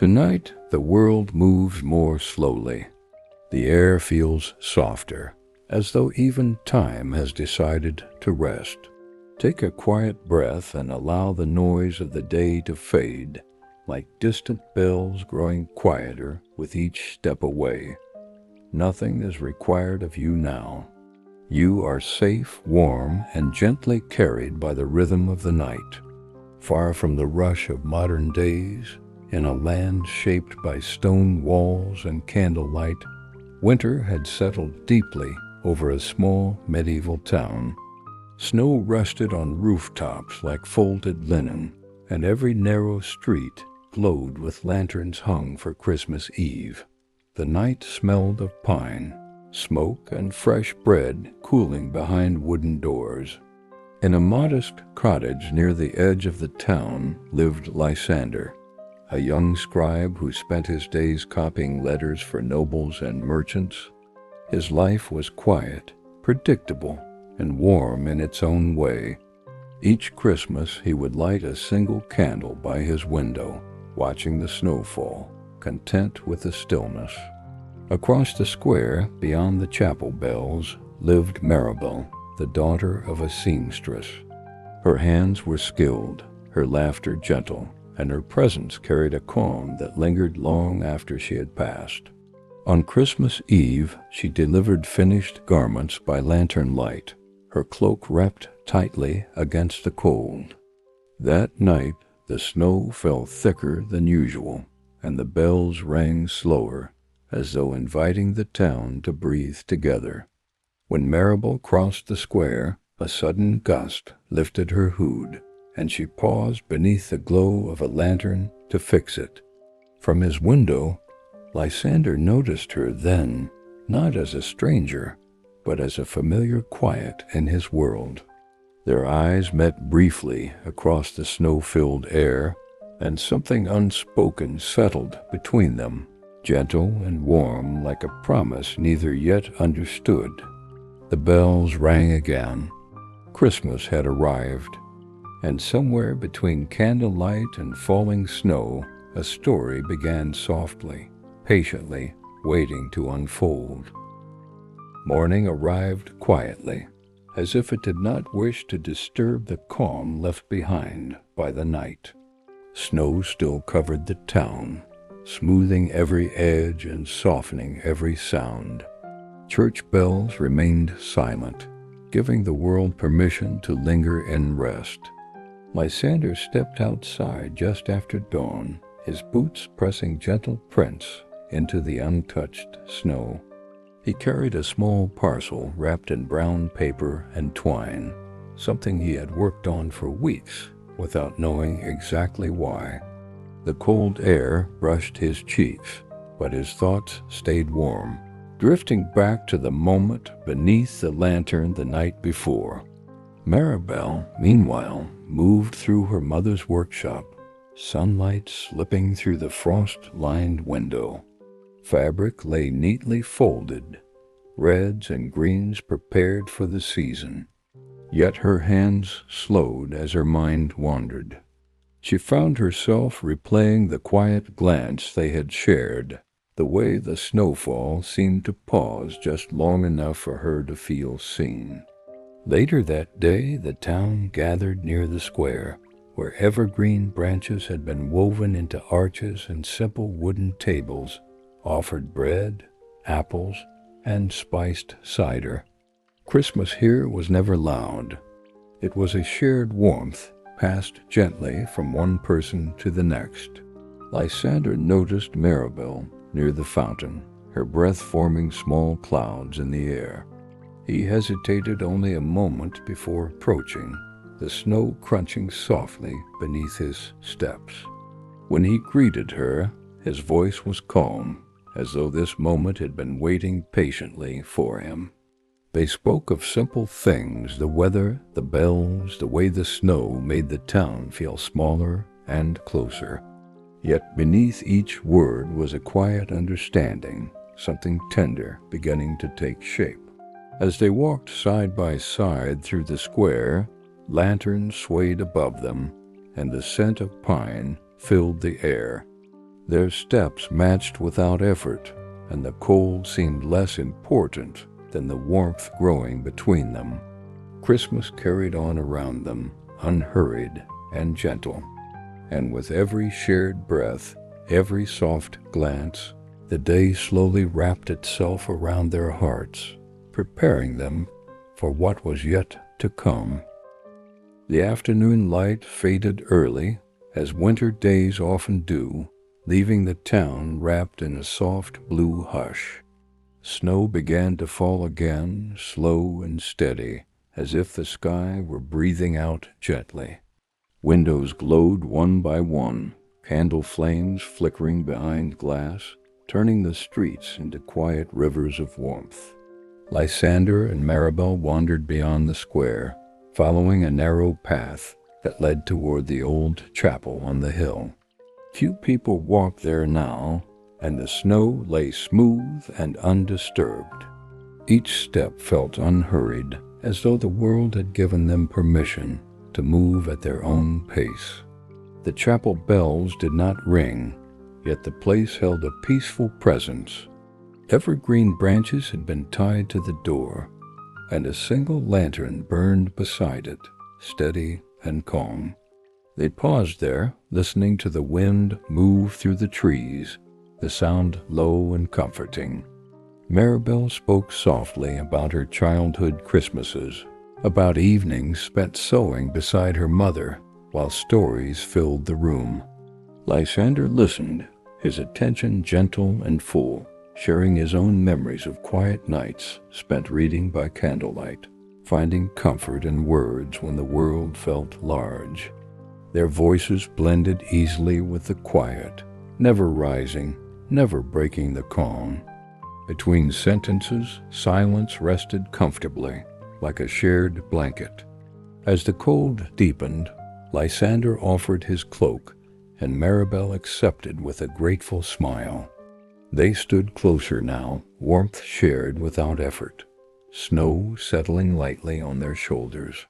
Tonight, the world moves more slowly. The air feels softer, as though even time has decided to rest. Take a quiet breath and allow the noise of the day to fade, like distant bells growing quieter with each step away. Nothing is required of you now. You are safe, warm, and gently carried by the rhythm of the night. Far from the rush of modern days, in a land shaped by stone walls and candlelight, winter had settled deeply over a small medieval town. Snow rested on rooftops like folded linen, and every narrow street glowed with lanterns hung for Christmas Eve. The night smelled of pine, smoke, and fresh bread cooling behind wooden doors. In a modest cottage near the edge of the town lived Lysander, a young scribe who spent his days copying letters for nobles and merchants. His life was quiet, predictable, and warm in its own way. Each Christmas he would light a single candle by his window, watching the snow fall, content with the stillness. Across the square, beyond the chapel bells, lived Maribel, the daughter of a seamstress. Her hands were skilled, her laughter gentle, and her presence carried a calm that lingered long after she had passed. On Christmas Eve, she delivered finished garments by lantern light, her cloak wrapped tightly against the cold. That night, the snow fell thicker than usual, and the bells rang slower, as though inviting the town to breathe together. When Maribel crossed the square, a sudden gust lifted her hood, and she paused beneath the glow of a lantern to fix it. From his window, Lysander noticed her then, not as a stranger, but as a familiar quiet in his world. Their eyes met briefly across the snow-filled air, and something unspoken settled between them, gentle and warm like a promise neither yet understood. The bells rang again. Christmas had arrived, and somewhere between candlelight and falling snow, a story began softly, patiently, waiting to unfold. Morning arrived quietly, as if it did not wish to disturb the calm left behind by the night. Snow still covered the town, smoothing every edge and softening every sound. Church bells remained silent, giving the world permission to linger and rest. Lysander stepped outside just after dawn, his boots pressing gentle prints into the untouched snow. He carried a small parcel wrapped in brown paper and twine, something he had worked on for weeks without knowing exactly why. The cold air brushed his cheeks, but his thoughts stayed warm, drifting back to the moment beneath the lantern the night before. Maribel, meanwhile, moved through her mother's workshop, sunlight slipping through the frost-lined window. Fabric lay neatly folded, reds and greens prepared for the season. Yet her hands slowed as her mind wandered. She found herself replaying the quiet glance they had shared, the way the snowfall seemed to pause just long enough for her to feel seen. Later that day, the town gathered near the square, where evergreen branches had been woven into arches and simple wooden tables offered bread, apples, and spiced cider. Christmas here was never loud. It was a shared warmth passed gently from one person to the next. Lysander noticed Maribel near the fountain, her breath forming small clouds in the air. He hesitated only a moment before approaching, the snow crunching softly beneath his steps. When he greeted her, his voice was calm, as though this moment had been waiting patiently for him. They spoke of simple things, the weather, the bells, the way the snow made the town feel smaller and closer. Yet beneath each word was a quiet understanding, something tender beginning to take shape. As they walked side by side through the square, lanterns swayed above them, and the scent of pine filled the air. Their steps matched without effort, and the cold seemed less important than the warmth growing between them. Christmas carried on around them, unhurried and gentle, and with every shared breath, every soft glance, the day slowly wrapped itself around their hearts, preparing them for what was yet to come. The afternoon light faded early, as winter days often do, leaving the town wrapped in a soft blue hush. Snow began to fall again, slow and steady, as if the sky were breathing out gently. Windows glowed one by one, candle flames flickering behind glass, turning the streets into quiet rivers of warmth. Lysander and Maribel wandered beyond the square, following a narrow path that led toward the old chapel on the hill. Few people walked there now, and the snow lay smooth and undisturbed. Each step felt unhurried, as though the world had given them permission to move at their own pace. The chapel bells did not ring, yet the place held a peaceful presence. Evergreen branches had been tied to the door, and a single lantern burned beside it, steady and calm. They paused there, listening to the wind move through the trees, the sound low and comforting. Maribel spoke softly about her childhood Christmases, about evenings spent sewing beside her mother while stories filled the room. Lysander listened, his attention gentle and full, sharing his own memories of quiet nights spent reading by candlelight, finding comfort in words when the world felt large. Their voices blended easily with the quiet, never rising, never breaking the calm. Between sentences, silence rested comfortably, like a shared blanket. As the cold deepened, Lysander offered his cloak, and Maribel accepted with a grateful smile. They stood closer now, warmth shared without effort, snow settling lightly on their shoulders.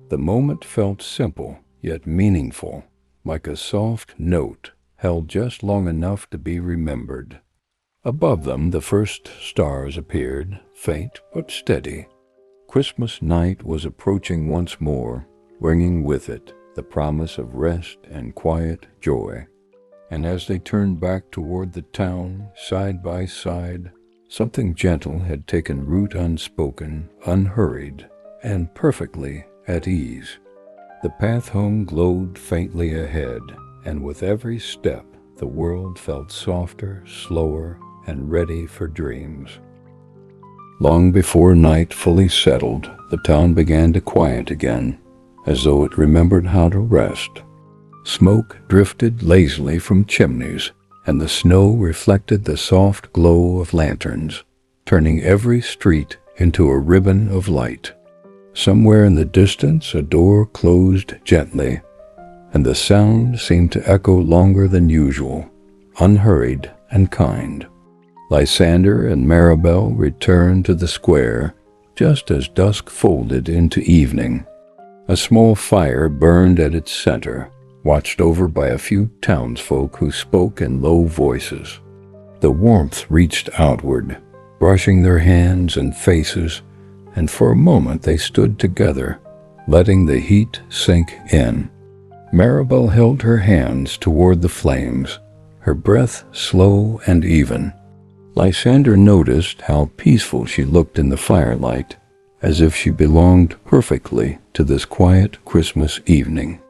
The moment felt simple, yet meaningful, like a soft note held just long enough to be remembered. Above them, the first stars appeared, faint but steady. Christmas night was approaching once more, bringing with it the promise of rest and quiet joy. And as they turned back toward the town, side by side, something gentle had taken root unspoken, unhurried, and perfectly at ease. The path home glowed faintly ahead, and with every step the world felt softer, slower, and ready for dreams. Long before night fully settled, the town began to quiet again, as though it remembered how to rest. Smoke drifted lazily from chimneys, and the snow reflected the soft glow of lanterns, turning every street into a ribbon of light. Somewhere in the distance, a door closed gently, and the sound seemed to echo longer than usual, unhurried and kind. Lysander and Maribel returned to the square just as dusk folded into evening. A small fire burned at its center, watched over by a few townsfolk who spoke in low voices. The warmth reached outward, brushing their hands and faces, and for a moment they stood together, letting the heat sink in. Maribel held her hands toward the flames, her breath slow and even. Lysander noticed how peaceful she looked in the firelight, as if she belonged perfectly to this quiet Christmas evening.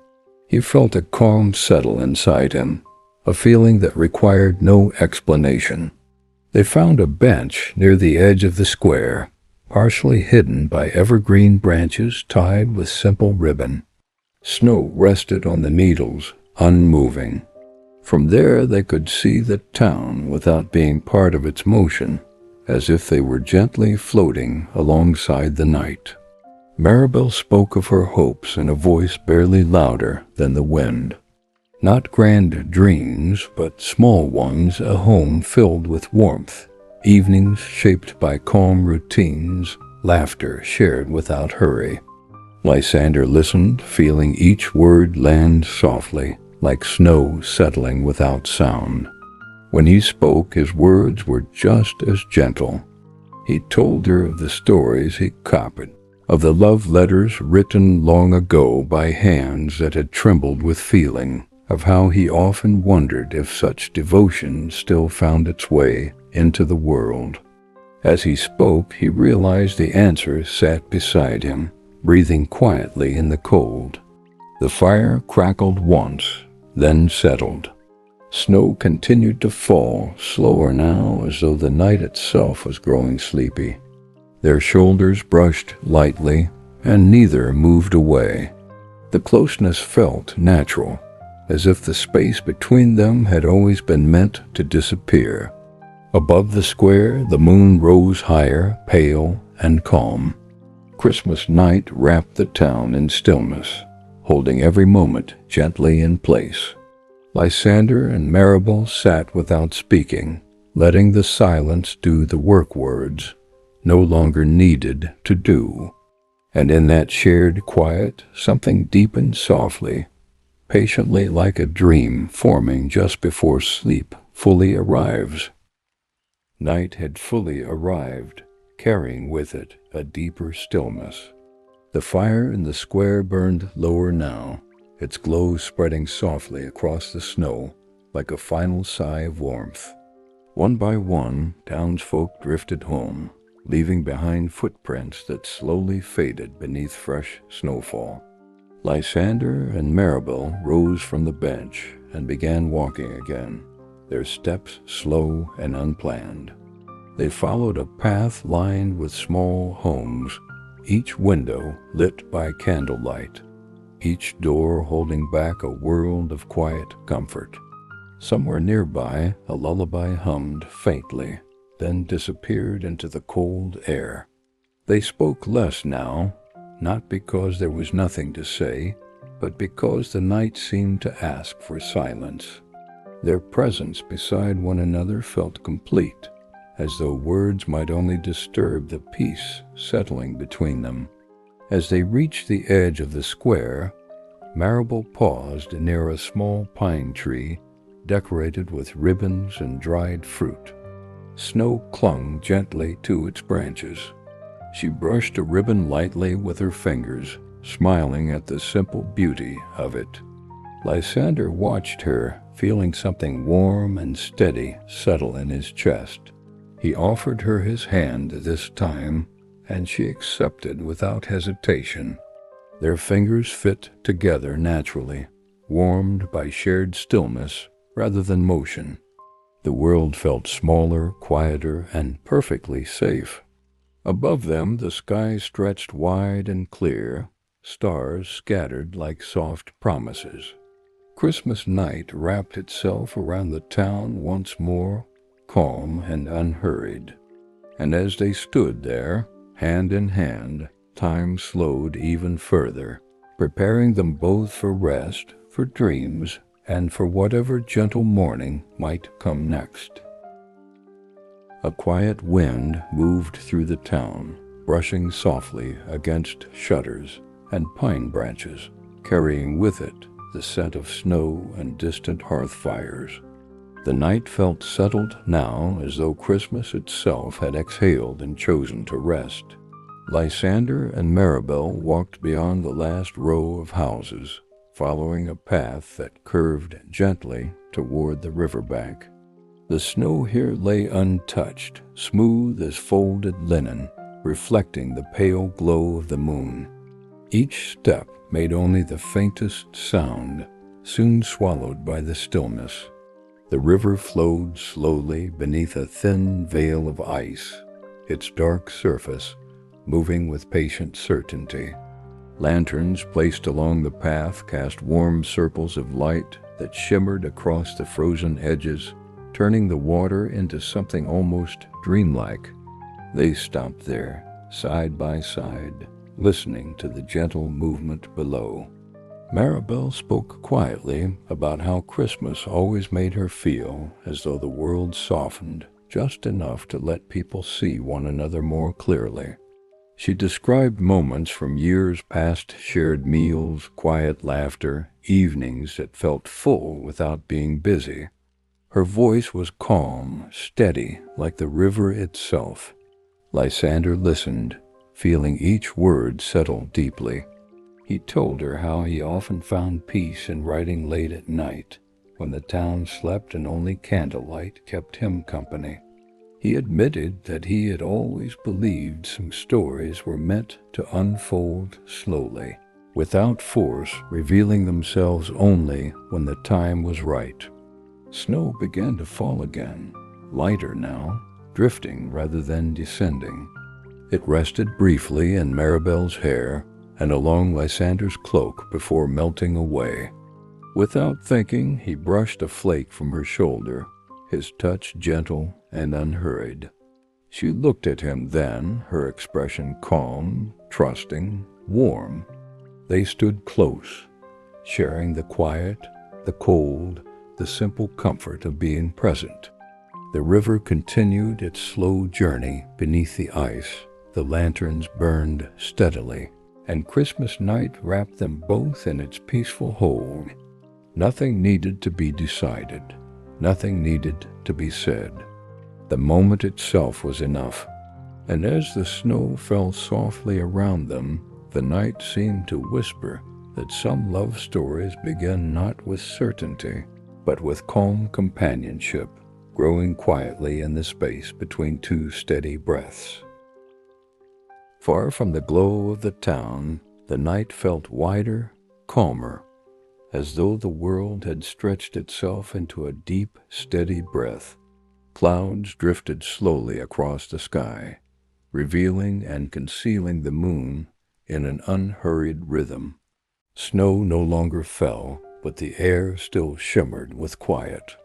He felt a calm settle inside him, a feeling that required no explanation. They found a bench near the edge of the square, partially hidden by evergreen branches tied with simple ribbon. Snow rested on the needles, unmoving. From there they could see the town without being part of its motion, as if they were gently floating alongside the night. Maribel spoke of her hopes in a voice barely louder than the wind. Not grand dreams, but small ones, a home filled with warmth, evenings shaped by calm routines, laughter shared without hurry. Lysander listened, feeling each word land softly, like snow settling without sound. When he spoke, his words were just as gentle. He told her of the stories he copied, of the love letters written long ago by hands that had trembled with feeling, of how he often wondered if such devotion still found its way into the world. As he spoke, he realized the answer sat beside him, breathing quietly in the cold. The fire crackled once, then settled. Snow continued to fall, slower now, as though the night itself was growing sleepy. Their shoulders brushed lightly, and neither moved away. The closeness felt natural, as if the space between them had always been meant to disappear. Above the square, the moon rose higher, pale and calm. Christmas night wrapped the town in stillness, holding every moment gently in place. Lysander and Maribel sat without speaking, letting the silence do the work words no longer needed to do. And in that shared quiet, something deepened softly, patiently, like a dream forming just before sleep fully arrives. Night had fully arrived, carrying with it a deeper stillness. The fire in the square burned lower now, its glow spreading softly across the snow like a final sigh of warmth. One by one, townsfolk drifted home, leaving behind footprints that slowly faded beneath fresh snowfall. Lysander and Maribel rose from the bench and began walking again, their steps slow and unplanned. They followed a path lined with small homes, each window lit by candlelight, each door holding back a world of quiet comfort. Somewhere nearby, a lullaby hummed faintly, then disappeared into the cold air. They spoke less now, not because there was nothing to say, but because the night seemed to ask for silence. Their presence beside one another felt complete, as though words might only disturb the peace settling between them. As they reached the edge of the square, Maribel paused near a small pine tree decorated with ribbons and dried fruit. Snow clung gently to its branches. She brushed a ribbon lightly with her fingers, smiling at the simple beauty of it. Lysander watched her, feeling something warm and steady settle in his chest. He offered her his hand this time, and she accepted without hesitation. Their fingers fit together naturally, warmed by shared stillness rather than motion. The world felt smaller, quieter, and perfectly safe. Above them, the sky stretched wide and clear, stars scattered like soft promises. Christmas night wrapped itself around the town once more, calm and unhurried. And as they stood there, hand in hand, time slowed even further, preparing them both for rest, for dreams, and for whatever gentle morning might come next. A quiet wind moved through the town, brushing softly against shutters and pine branches, carrying with it the scent of snow and distant hearth fires. The night felt settled now, as though Christmas itself had exhaled and chosen to rest. Lysander and Maribel walked beyond the last row of houses, following a path that curved gently toward the riverbank. The snow here lay untouched, smooth as folded linen, reflecting the pale glow of the moon. Each step made only the faintest sound, soon swallowed by the stillness. The river flowed slowly beneath a thin veil of ice, its dark surface moving with patient certainty. Lanterns placed along the path cast warm circles of light that shimmered across the frozen edges, turning the water into something almost dreamlike. They stopped there, side by side, listening to the gentle movement below. Maribel spoke quietly about how Christmas always made her feel as though the world softened just enough to let people see one another more clearly. She described moments from years past, shared meals, quiet laughter, evenings that felt full without being busy. Her voice was calm, steady, like the river itself. Lysander listened, feeling each word settle deeply. He told her how he often found peace in writing late at night, when the town slept and only candlelight kept him company. He admitted that he had always believed some stories were meant to unfold slowly, without force, revealing themselves only when the time was right. Snow began to fall again, lighter now, drifting rather than descending. It rested briefly in Maribel's hair and along Lysander's cloak before melting away. Without thinking, he brushed a flake from her shoulder, his touch gentle and unhurried. She looked at him then, her expression calm, trusting, warm. They stood close, sharing the quiet, the cold, the simple comfort of being present. The river continued its slow journey beneath the ice. The lanterns burned steadily, and Christmas night wrapped them both in its peaceful hold. Nothing needed to be decided. Nothing needed to be said. The moment itself was enough. And as the snow fell softly around them, the night seemed to whisper that some love stories begin not with certainty, but with calm companionship, growing quietly in the space between two steady breaths. Far from the glow of the town, the night felt wider, calmer, as though the world had stretched itself into a deep, steady breath. Clouds drifted slowly across the sky, revealing and concealing the moon in an unhurried rhythm. Snow no longer fell, but the air still shimmered with quiet.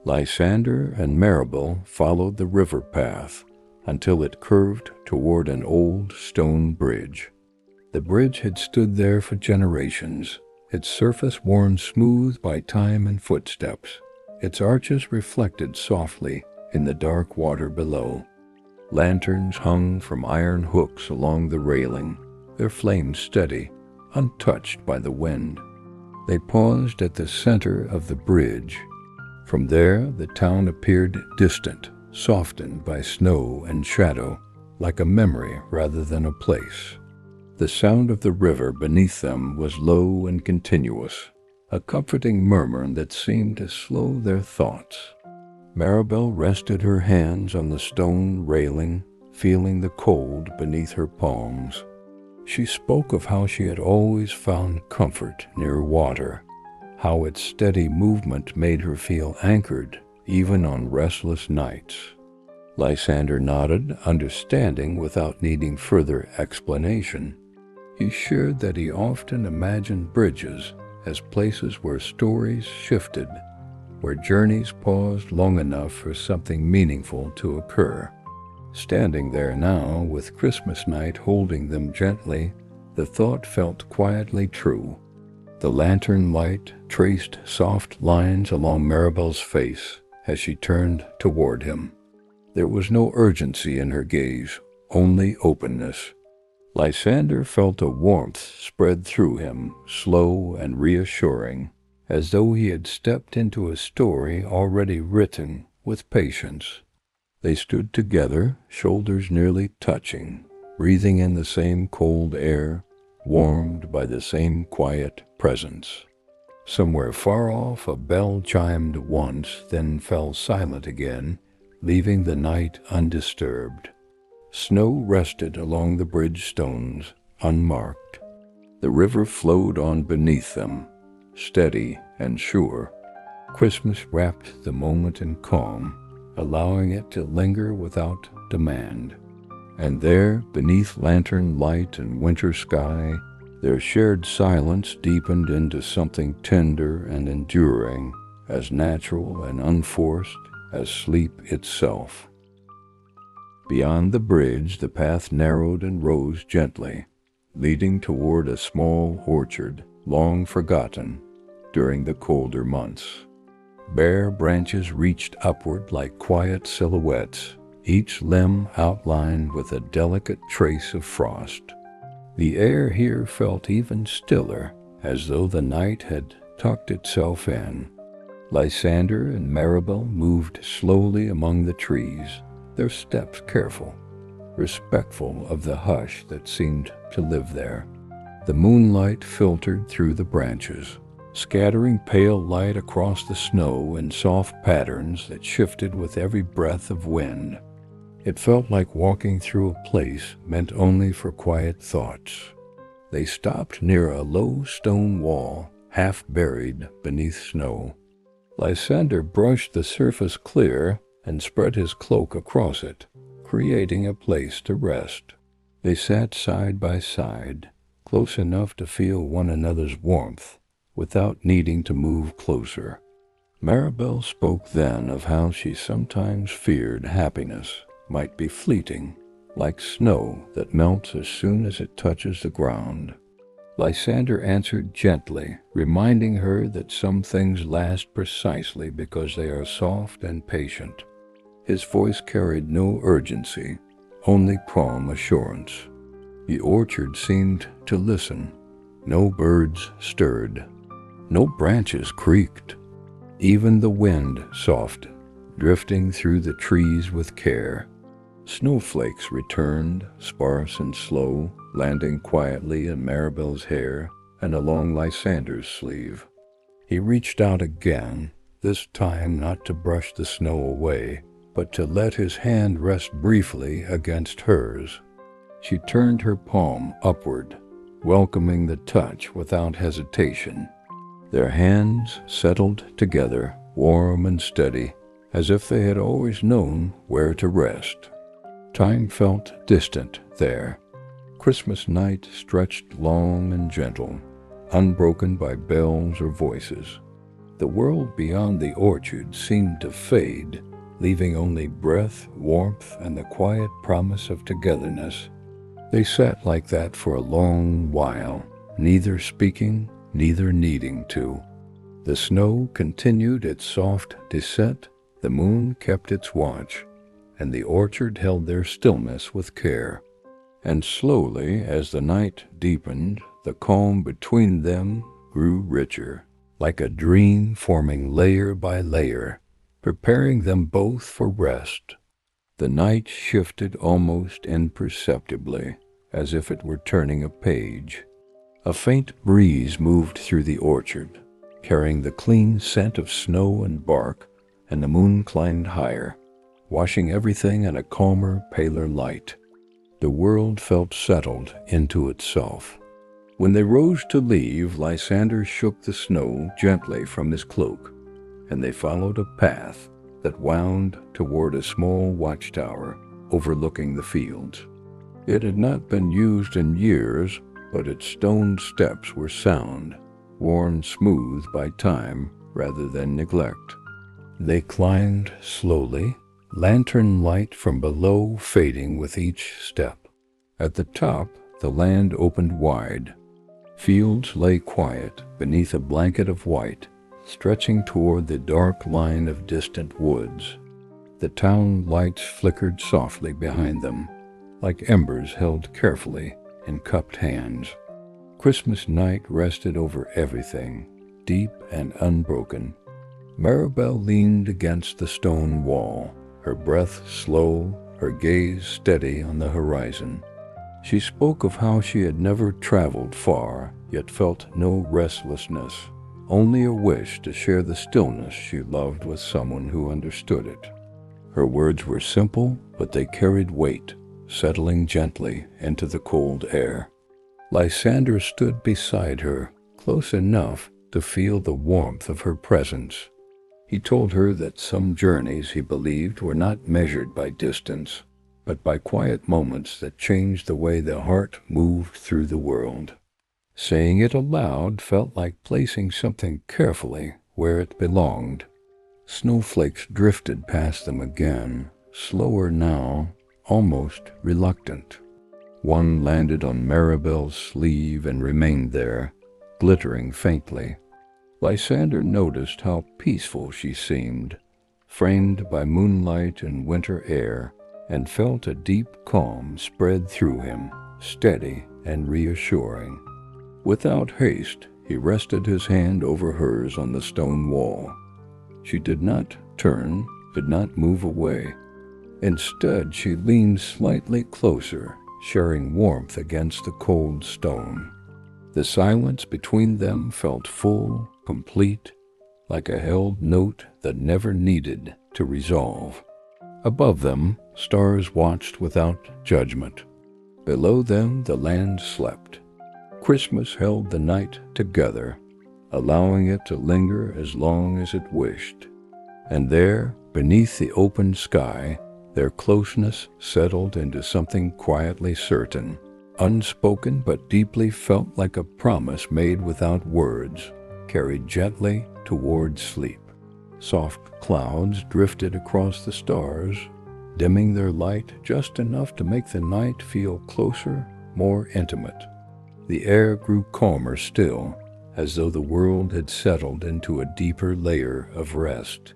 Lysander and Maribel followed the river path until it curved toward an old stone bridge. The bridge had stood there for generations, its surface worn smooth by time and footsteps. Its arches reflected softly in the dark water below. Lanterns hung from iron hooks along the railing, their flames steady, untouched by the wind. They paused at the center of the bridge. From there, the town appeared distant, softened by snow and shadow, like a memory rather than a place. The sound of the river beneath them was low and continuous, a comforting murmur that seemed to slow their thoughts. Maribel rested her hands on the stone railing, feeling the cold beneath her palms. She spoke of how she had always found comfort near water, how its steady movement made her feel anchored even on restless nights. Lysander nodded, understanding without needing further explanation. He shared that he often imagined bridges as places where stories shifted, where journeys paused long enough for something meaningful to occur. Standing there now, with Christmas night holding them gently, the thought felt quietly true. The lantern light traced soft lines along Maribel's face as she turned toward him. There was no urgency in her gaze, only openness. Lysander felt a warmth spread through him, slow and reassuring, as though he had stepped into a story already written with patience. They stood together, shoulders nearly touching, breathing in the same cold air, warmed by the same quiet presence. Somewhere far off, a bell chimed once, then fell silent again, leaving the night undisturbed. Snow rested along the bridge stones, unmarked. The river flowed on beneath them, steady and sure. Christmas wrapped the moment in calm, allowing it to linger without demand. And there, beneath lantern light and winter sky, their shared silence deepened into something tender and enduring, as natural and unforced as sleep itself. Beyond the bridge, the path narrowed and rose gently, leading toward a small orchard, long forgotten during the colder months. Bare branches reached upward like quiet silhouettes, each limb outlined with a delicate trace of frost. The air here felt even stiller, as though the night had tucked itself in. Lysander and Maribel moved slowly among the trees, their steps careful, respectful of the hush that seemed to live there. The moonlight filtered through the branches, scattering pale light across the snow in soft patterns that shifted with every breath of wind. It felt like walking through a place meant only for quiet thoughts. They stopped near a low stone wall, half buried beneath snow. Lysander brushed the surface clear and spread his cloak across it, creating a place to rest. They sat side by side, close enough to feel one another's warmth, without needing to move closer. Maribel spoke then of how she sometimes feared happiness might be fleeting, like snow that melts as soon as it touches the ground. Lysander answered gently, reminding her that some things last precisely because they are soft and patient. His voice carried no urgency, only calm assurance. The orchard seemed to listen. No birds stirred. No branches creaked. Even the wind soughed, drifting through the trees with care. Snowflakes returned, sparse and slow, landing quietly in Maribel's hair and along Lysander's sleeve. He reached out again, this time not to brush the snow away, but to let his hand rest briefly against hers. She turned her palm upward, welcoming the touch without hesitation. Their hands settled together, warm and steady, as if they had always known where to rest. Time felt distant there. Christmas night stretched long and gentle, unbroken by bells or voices. The world beyond the orchard seemed to fade, leaving only breath, warmth, and the quiet promise of togetherness. They sat like that for a long while, neither speaking, neither needing to. The snow continued its soft descent, the moon kept its watch, and the orchard held their stillness with care. And slowly, as the night deepened, the calm between them grew richer, like a dream forming layer by layer, preparing them both for rest. The night shifted almost imperceptibly, as if it were turning a page. A faint breeze moved through the orchard, carrying the clean scent of snow and bark, and the moon climbed higher, washing everything in a calmer, paler light. The world felt settled into itself. When they rose to leave, Lysander shook the snow gently from his cloak, and they followed a path that wound toward a small watchtower overlooking the fields. It had not been used in years, but its stone steps were sound, worn smooth by time rather than neglect. They climbed slowly, lantern light from below fading with each step. At the top, the land opened wide. Fields lay quiet beneath a blanket of white, stretching toward the dark line of distant woods. The town lights flickered softly behind them, like embers held carefully in cupped hands. Christmas night rested over everything, deep and unbroken. Maribel leaned against the stone wall, her breath slow, her gaze steady on the horizon. She spoke of how she had never traveled far, yet felt no restlessness, only a wish to share the stillness she loved with someone who understood it. Her words were simple, but they carried weight, settling gently into the cold air. Lysander stood beside her, close enough to feel the warmth of her presence. He told her that some journeys, he believed, were not measured by distance, but by quiet moments that changed the way the heart moved through the world. Saying it aloud felt like placing something carefully where it belonged. Snowflakes drifted past them again, slower now, almost reluctant. One landed on Maribel's sleeve and remained there, glittering faintly. Lysander noticed how peaceful she seemed, framed by moonlight and winter air, and felt a deep calm spread through him, steady and reassuring. Without haste, he rested his hand over hers on the stone wall. She did not turn, did not move away. Instead, she leaned slightly closer, sharing warmth against the cold stone. The silence between them felt full, complete, like a held note that never needed to resolve. Above them, stars watched without judgment. Below them, the land slept. Christmas held the night together, allowing it to linger as long as it wished. And there, beneath the open sky, their closeness settled into something quietly certain, unspoken but deeply felt like a promise made without words, carried gently towards sleep. Soft clouds drifted across the stars, dimming their light just enough to make the night feel closer, more intimate. The air grew calmer still, as though the world had settled into a deeper layer of rest.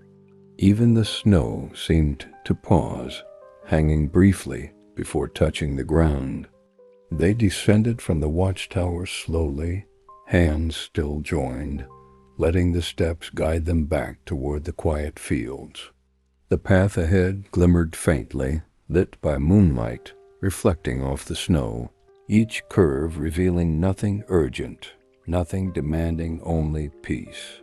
Even the snow seemed to pause, hanging briefly before touching the ground. They descended from the watchtower slowly, hands still joined, letting the steps guide them back toward the quiet fields. The path ahead glimmered faintly, lit by moonlight, reflecting off the snow, each curve revealing nothing urgent, nothing demanding only peace.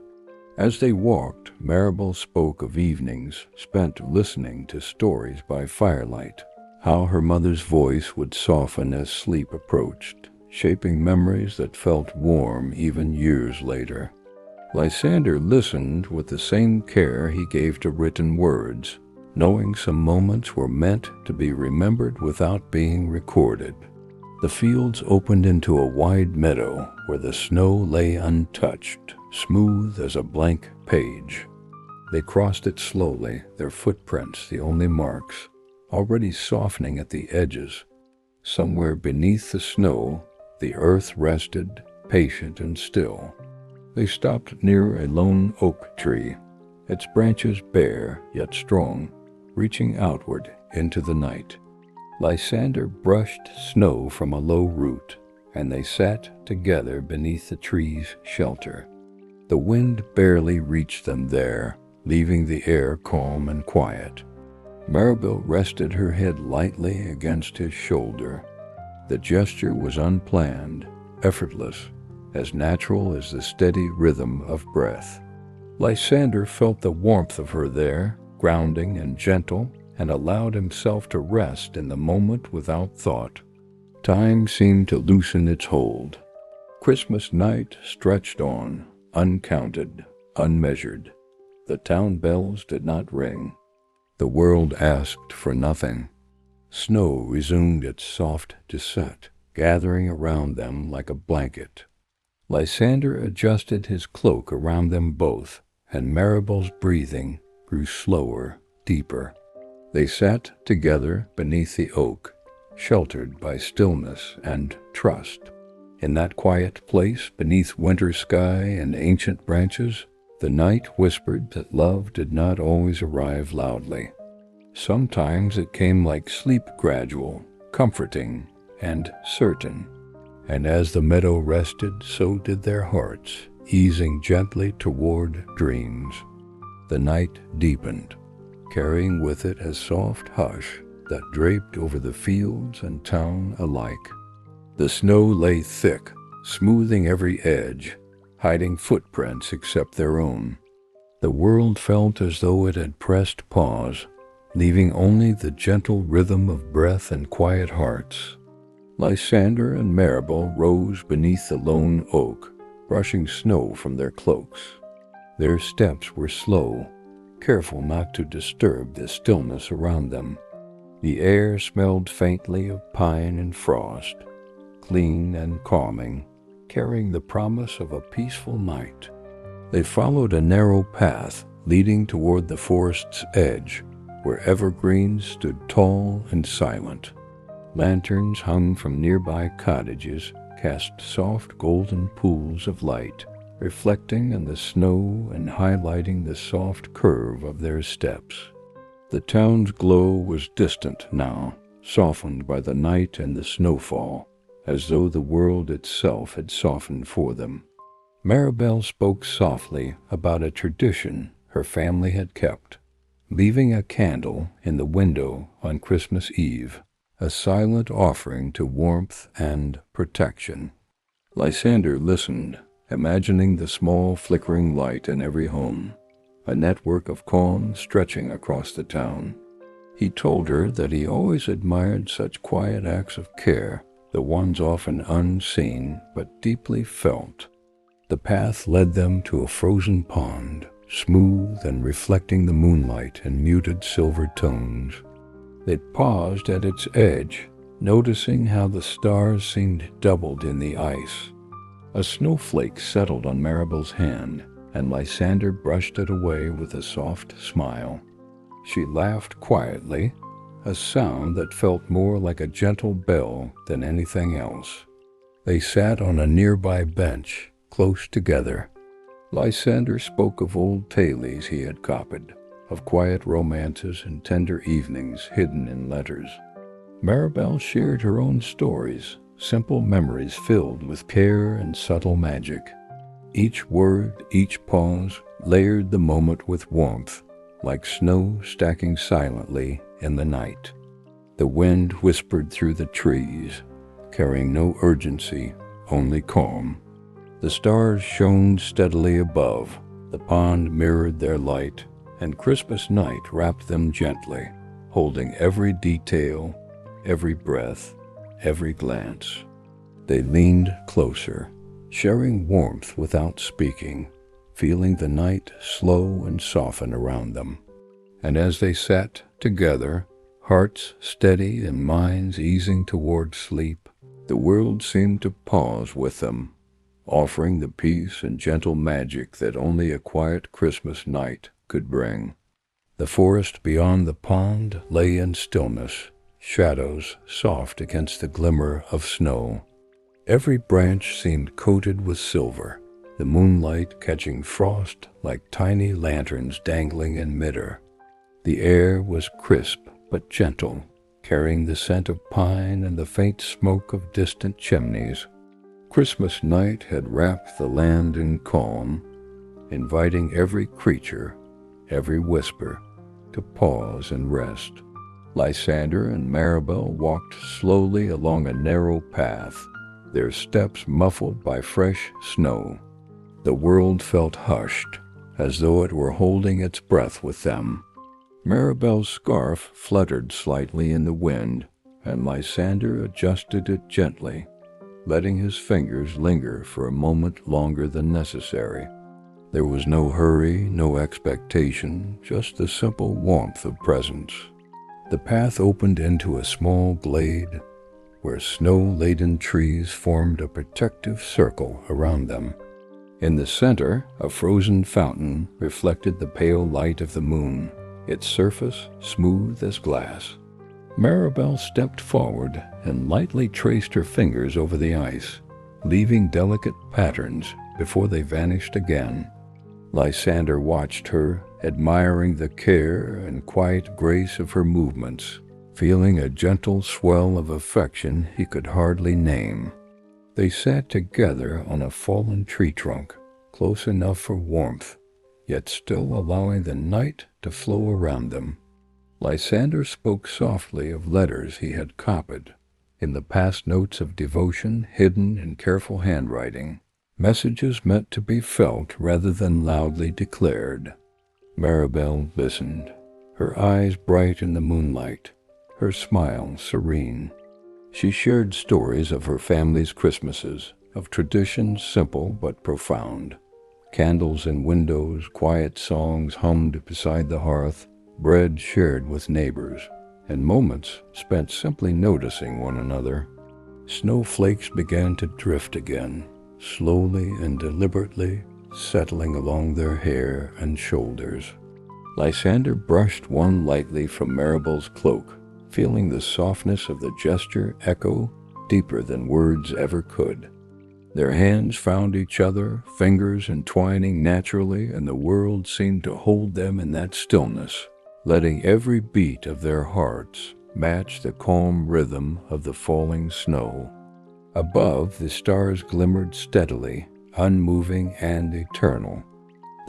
As they walked, Maribel spoke of evenings spent listening to stories by firelight, how her mother's voice would soften as sleep approached, shaping memories that felt warm even years later. Lysander listened with the same care he gave to written words, knowing some moments were meant to be remembered without being recorded. The fields opened into a wide meadow where the snow lay untouched, smooth as a blank page. They crossed it slowly, their footprints the only marks, already softening at the edges. Somewhere beneath the snow, the earth rested, patient and still. They stopped near a lone oak tree, its branches bare yet strong, reaching outward into the night. Lysander brushed snow from a low root, and they sat together beneath the tree's shelter. The wind barely reached them there, leaving the air calm and quiet. Maribel rested her head lightly against his shoulder. The gesture was unplanned, effortless, as natural as the steady rhythm of breath. Lysander felt the warmth of her there, grounding and gentle, and allowed himself to rest in the moment without thought. Time seemed to loosen its hold. Christmas night stretched on, uncounted, unmeasured. The town bells did not ring. The world asked for nothing. Snow resumed its soft descent, gathering around them like a blanket. Lysander adjusted his cloak around them both, and Maribel's breathing grew slower, deeper. They sat together beneath the oak, sheltered by stillness and trust. In that quiet place, beneath winter sky and ancient branches, the night whispered that love did not always arrive loudly. Sometimes it came like sleep, gradual, comforting, and certain. And as the meadow rested, so did their hearts, easing gently toward dreams. The night deepened, carrying with it a soft hush that draped over the fields and town alike. The snow lay thick, smoothing every edge, hiding footprints except their own. The world felt as though it had pressed pause, leaving only the gentle rhythm of breath and quiet hearts. Lysander and Maribel rose beneath the lone oak, brushing snow from their cloaks. Their steps were slow, careful not to disturb the stillness around them. The air smelled faintly of pine and frost, clean and calming, carrying the promise of a peaceful night. They followed a narrow path leading toward the forest's edge, where evergreens stood tall and silent. Lanterns hung from nearby cottages cast soft golden pools of light, reflecting in the snow and highlighting the soft curve of their steps. The town's glow was distant now, softened by the night and the snowfall, as though the world itself had softened for them. Maribel spoke softly about a tradition her family had kept, leaving a candle in the window on Christmas Eve, a silent offering to warmth and protection. Lysander listened, imagining the small flickering light in every home, a network of calm stretching across the town. He told her that he always admired such quiet acts of care, the ones often unseen but deeply felt. The path led them to a frozen pond, smooth and reflecting the moonlight in muted silver tones. They paused at its edge, noticing how the stars seemed doubled in the ice. A snowflake settled on Maribel's hand, and Lysander brushed it away with a soft smile. She laughed quietly, a sound that felt more like a gentle bell than anything else. They sat on a nearby bench, close together. Lysander spoke of old tales he had copied, of quiet romances and tender evenings hidden in letters. Maribel shared her own stories, simple memories filled with care and subtle magic. Each word, each pause, layered the moment with warmth, like snow stacking silently in the night. The wind whispered through the trees, carrying no urgency, only calm. The stars shone steadily above, the pond mirrored their light, and Christmas night wrapped them gently, holding every detail, every breath, every glance. They leaned closer, sharing warmth without speaking, feeling the night slow and soften around them. And as they sat together, hearts steady and minds easing toward sleep, the world seemed to pause with them, offering the peace and gentle magic that only a quiet Christmas night could bring. The forest beyond the pond lay in stillness, shadows soft against the glimmer of snow. Every branch seemed coated with silver, the moonlight catching frost like tiny lanterns dangling in midair. The air was crisp but gentle, carrying the scent of pine and the faint smoke of distant chimneys. Christmas night had wrapped the land in calm, inviting every creature, every whisper, to pause and rest. Lysander and Maribel walked slowly along a narrow path, their steps muffled by fresh snow. The world felt hushed, as though it were holding its breath with them. Maribel's scarf fluttered slightly in the wind, and Lysander adjusted it gently, letting his fingers linger for a moment longer than necessary. There was no hurry, no expectation, just the simple warmth of presence. The path opened into a small glade, where snow-laden trees formed a protective circle around them. In the center, a frozen fountain reflected the pale light of the moon, its surface smooth as glass. Maribel stepped forward and lightly traced her fingers over the ice, leaving delicate patterns before they vanished again. Lysander watched her, admiring the care and quiet grace of her movements, feeling a gentle swell of affection he could hardly name. They sat together on a fallen tree trunk, close enough for warmth, yet still allowing the night to flow around them. Lysander spoke softly of letters he had copied, in the past notes of devotion hidden in careful handwriting, messages meant to be felt rather than loudly declared. Maribel listened, her eyes bright in the moonlight, her smile serene. She shared stories of her family's Christmases, of traditions simple but profound. Candles in windows, quiet songs hummed beside the hearth, bread shared with neighbors, and moments spent simply noticing one another. Snowflakes began to drift again, slowly and deliberately, settling along their hair and shoulders. Lysander brushed one lightly from Maribel's cloak, feeling the softness of the gesture echo deeper than words ever could. Their hands found each other, fingers entwining naturally, and the world seemed to hold them in that stillness, letting every beat of their hearts match the calm rhythm of the falling snow. Above, the stars glimmered steadily, unmoving and eternal.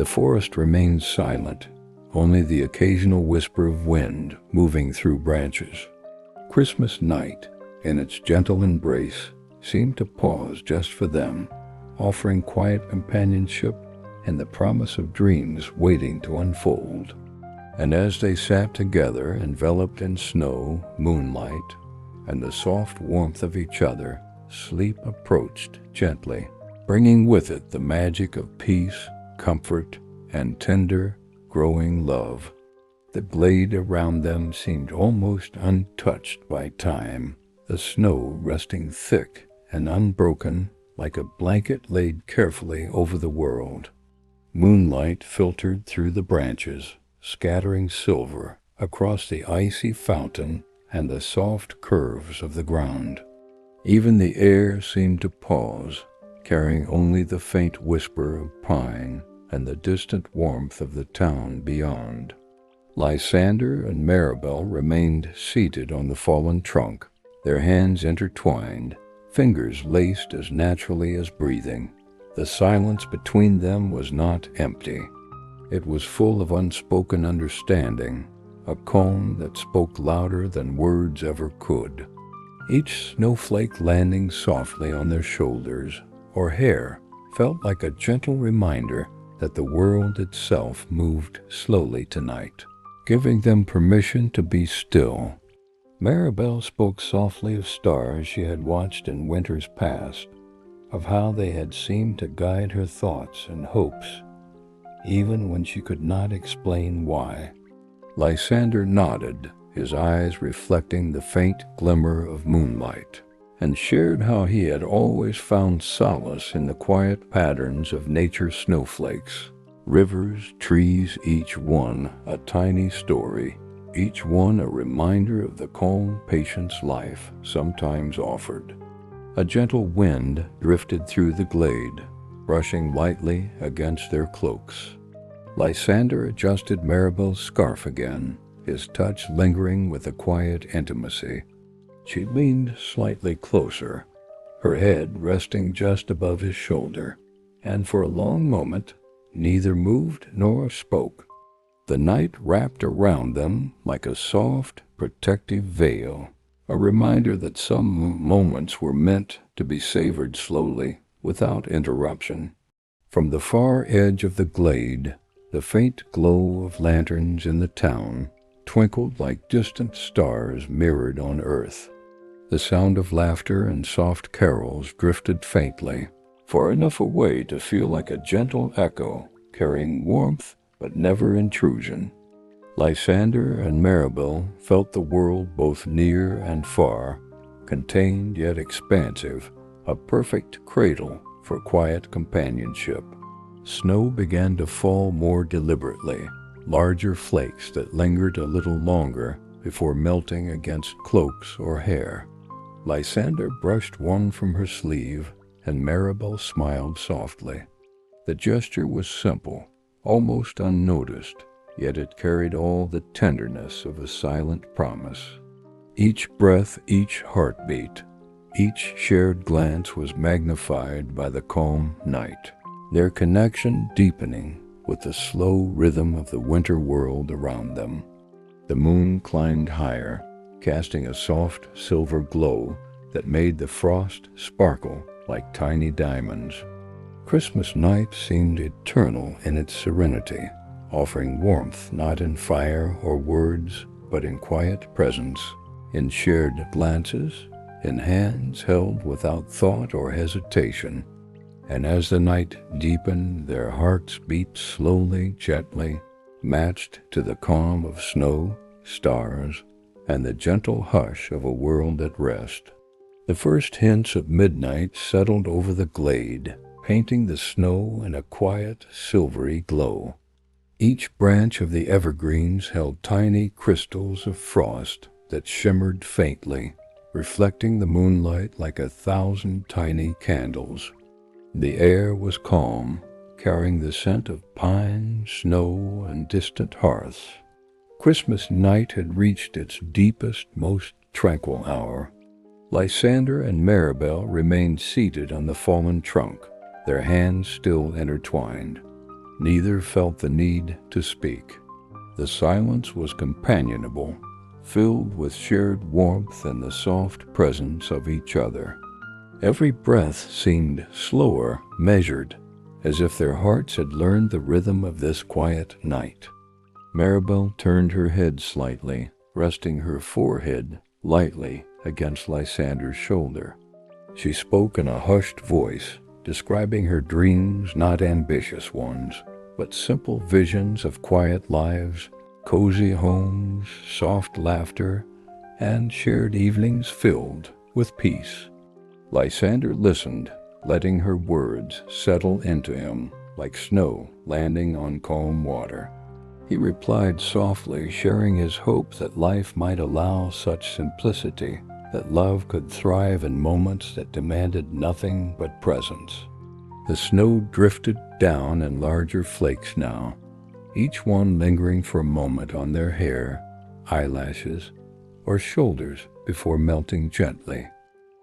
The forest remained silent, only the occasional whisper of wind moving through branches. Christmas night, in its gentle embrace, seemed to pause just for them, offering quiet companionship and the promise of dreams waiting to unfold. And as they sat together, enveloped in snow, moonlight, and the soft warmth of each other, sleep approached gently, bringing with it the magic of peace, comfort, and tender, growing love. The glade around them seemed almost untouched by time, the snow resting thick and unbroken like a blanket laid carefully over the world. Moonlight filtered through the branches, scattering silver across the icy fountain and the soft curves of the ground. Even the air seemed to pause, carrying only the faint whisper of pine and the distant warmth of the town beyond. Lysander and Maribel remained seated on the fallen trunk, their hands intertwined, fingers laced as naturally as breathing. The silence between them was not empty. It was full of unspoken understanding, a calm that spoke louder than words ever could. Each snowflake landing softly on their shoulders or hair felt like a gentle reminder that the world itself moved slowly tonight, giving them permission to be still. Maribel spoke softly of stars she had watched in winters past, of how they had seemed to guide her thoughts and hopes, even when she could not explain why. Lysander nodded, his eyes reflecting the faint glimmer of moonlight, and shared how he had always found solace in the quiet patterns of nature's snowflakes. Rivers, trees, each one a tiny story, each one a reminder of the calm patience life sometimes offered. A gentle wind drifted through the glade, brushing lightly against their cloaks. Lysander adjusted Maribel's scarf again, his touch lingering with a quiet intimacy. She leaned slightly closer, her head resting just above his shoulder, and for a long moment neither moved nor spoke. The night wrapped around them like a soft, protective veil, a reminder that some moments were meant to be savored slowly, without interruption. From the far edge of the glade, the faint glow of lanterns in the town twinkled like distant stars mirrored on earth. The sound of laughter and soft carols drifted faintly, far enough away to feel like a gentle echo, carrying warmth but never intrusion. Lysander and Maribel felt the world both near and far, contained yet expansive, a perfect cradle for quiet companionship. Snow began to fall more deliberately, larger flakes that lingered a little longer before melting against cloaks or hair. Lysander brushed one from her sleeve, and Maribel smiled softly. The gesture was simple, almost unnoticed, yet it carried all the tenderness of a silent promise. Each breath, each heartbeat, each shared glance was magnified by the calm night, their connection deepening with the slow rhythm of the winter world around them. The moon climbed higher, casting a soft silver glow that made the frost sparkle like tiny diamonds. Christmas night seemed eternal in its serenity, offering warmth not in fire or words, but in quiet presence, in shared glances, in hands held without thought or hesitation. And as the night deepened, their hearts beat slowly, gently, matched to the calm of snow, stars, and the gentle hush of a world at rest. The first hints of midnight settled over the glade, painting the snow in a quiet, silvery glow. Each branch of the evergreens held tiny crystals of frost that shimmered faintly, reflecting the moonlight like 1,000 tiny candles. The air was calm, carrying the scent of pine, snow, and distant hearths. Christmas night had reached its deepest, most tranquil hour. Lysander and Maribel remained seated on the fallen trunk, their hands still intertwined. Neither felt the need to speak. The silence was companionable, filled with shared warmth and the soft presence of each other. Every breath seemed slower, measured, as if their hearts had learned the rhythm of this quiet night. Maribel turned her head slightly, resting her forehead lightly against Lysander's shoulder. She spoke in a hushed voice, describing her dreams, not ambitious ones, but simple visions of quiet lives, cozy homes, soft laughter, and shared evenings filled with peace. Lysander listened, letting her words settle into him like snow landing on calm water. He replied softly, sharing his hope that life might allow such simplicity, that love could thrive in moments that demanded nothing but presence. The snow drifted down in larger flakes now, each one lingering for a moment on their hair, eyelashes, or shoulders before melting gently.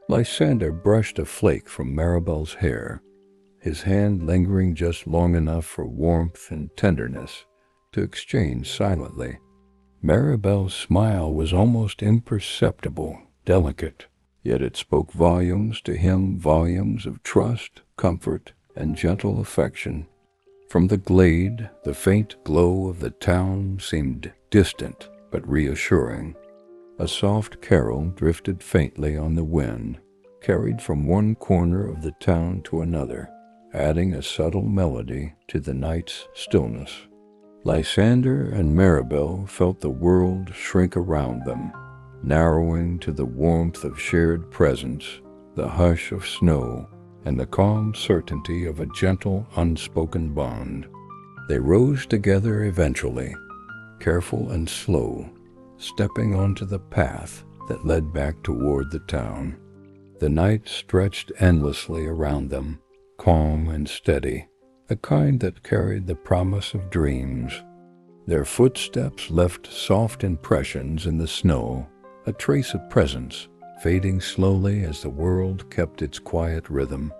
Lysander brushed a flake from Maribel's hair, his hand lingering just long enough for warmth and tenderness to exchange silently. Maribel's smile was almost imperceptible, delicate, yet it spoke volumes to him, volumes of trust, comfort, and gentle affection. From the glade, the faint glow of the town seemed distant but reassuring. A soft carol drifted faintly on the wind, carried from one corner of the town to another, adding a subtle melody to the night's stillness. Lysander and Maribel felt the world shrink around them, narrowing to the warmth of shared presence, the hush of snow, and the calm certainty of a gentle, unspoken bond. They rose together eventually, careful and slow, stepping onto the path that led back toward the town. The night stretched endlessly around them, calm and steady, the kind that carried the promise of dreams. Their footsteps left soft impressions in the snow, a trace of presence, fading slowly as the world kept its quiet rhythm.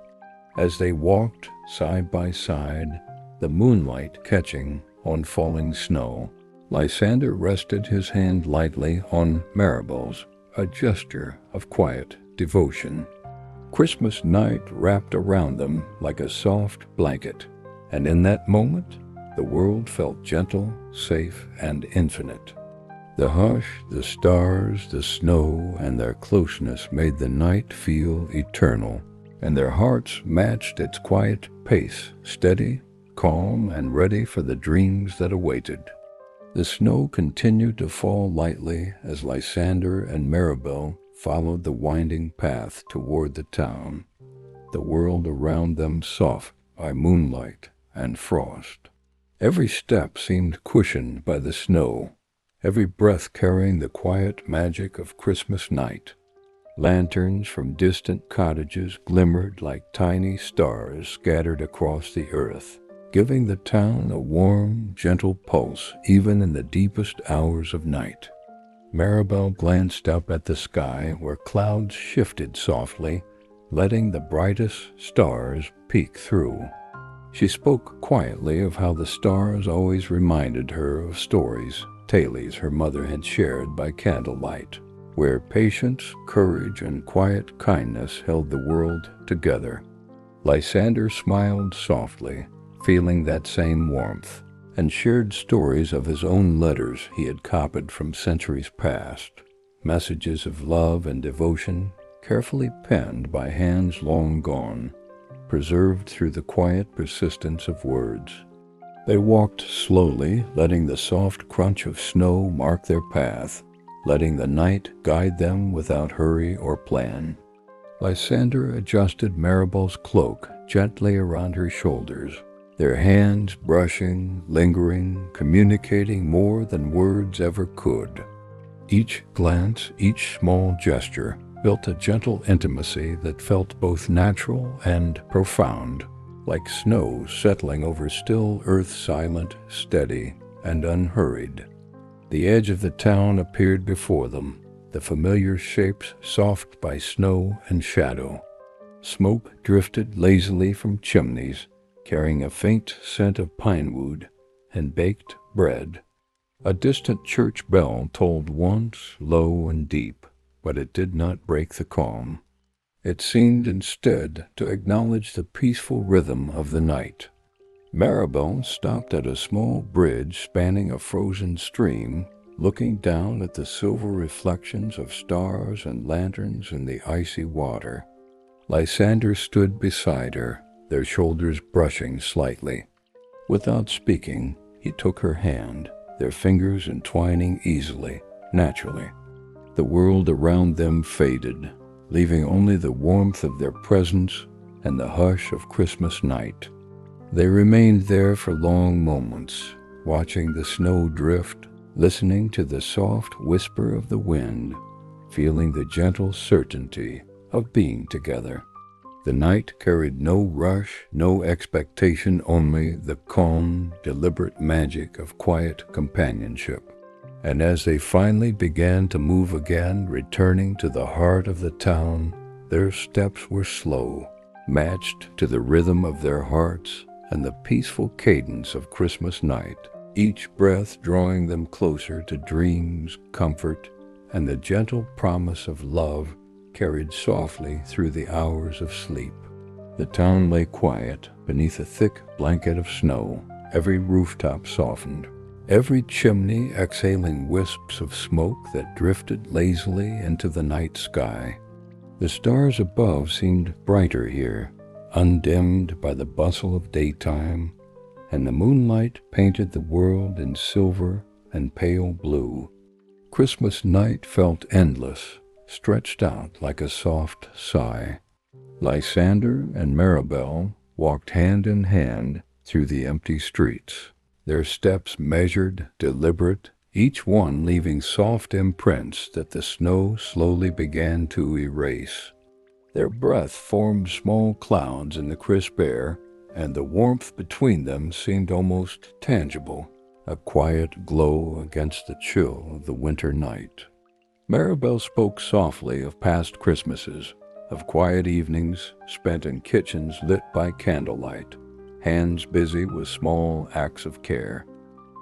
As they walked side by side, the moonlight catching on falling snow, Lysander rested his hand lightly on Maribel's, a gesture of quiet devotion. Christmas night wrapped around them like a soft blanket, and in that moment, the world felt gentle, safe, and infinite. The hush, the stars, the snow, and their closeness made the night feel eternal, and their hearts matched its quiet pace, steady, calm, and ready for the dreams that awaited. The snow continued to fall lightly as Lysander and Maribel followed the winding path toward the town, the world around them soft by moonlight and frost. Every step seemed cushioned by the snow, every breath carrying the quiet magic of Christmas night. Lanterns from distant cottages glimmered like tiny stars scattered across the earth, giving the town a warm, gentle pulse even in the deepest hours of night. Maribel glanced up at the sky where clouds shifted softly, letting the brightest stars peek through. She spoke quietly of how the stars always reminded her of stories, tales her mother had shared by candlelight, where patience, courage, and quiet kindness held the world together. Lysander smiled softly, feeling that same warmth, and shared stories of his own letters he had copied from centuries past, messages of love and devotion carefully penned by hands long gone, preserved through the quiet persistence of words. They walked slowly, letting the soft crunch of snow mark their path, letting the night guide them without hurry or plan. Lysander adjusted Maribel's cloak gently around her shoulders, their hands brushing, lingering, communicating more than words ever could. Each glance, each small gesture, built a gentle intimacy that felt both natural and profound, like snow settling over still earth, silent, steady, and unhurried. The edge of the town appeared before them, the familiar shapes soft by snow and shadow. Smoke drifted lazily from chimneys, carrying a faint scent of pine wood and baked bread. A distant church bell tolled once, low and deep, but it did not break the calm. It seemed instead to acknowledge the peaceful rhythm of the night. Maribel stopped at a small bridge spanning a frozen stream, looking down at the silver reflections of stars and lanterns in the icy water. Lysander stood beside her, their shoulders brushing slightly. Without speaking, he took her hand, their fingers entwining easily, naturally. The world around them faded, leaving only the warmth of their presence and the hush of Christmas night. They remained there for long moments, watching the snow drift, listening to the soft whisper of the wind, feeling the gentle certainty of being together. The night carried no rush, no expectation, only the calm, deliberate magic of quiet companionship. And as they finally began to move again, returning to the heart of the town, their steps were slow, matched to the rhythm of their hearts and the peaceful cadence of Christmas night, each breath drawing them closer to dreams, comfort, and the gentle promise of love carried softly through the hours of sleep. The town lay quiet beneath a thick blanket of snow, every rooftop softened, every chimney exhaling wisps of smoke that drifted lazily into the night sky. The stars above seemed brighter here, undimmed by the bustle of daytime, and the moonlight painted the world in silver and pale blue. Christmas night felt endless, stretched out like a soft sigh. Lysander and Maribel walked hand in hand through the empty streets, their steps measured, deliberate, each one leaving soft imprints that the snow slowly began to erase. Their breath formed small clouds in the crisp air, and the warmth between them seemed almost tangible, a quiet glow against the chill of the winter night. Maribel spoke softly of past Christmases, of quiet evenings spent in kitchens lit by candlelight, hands busy with small acts of care.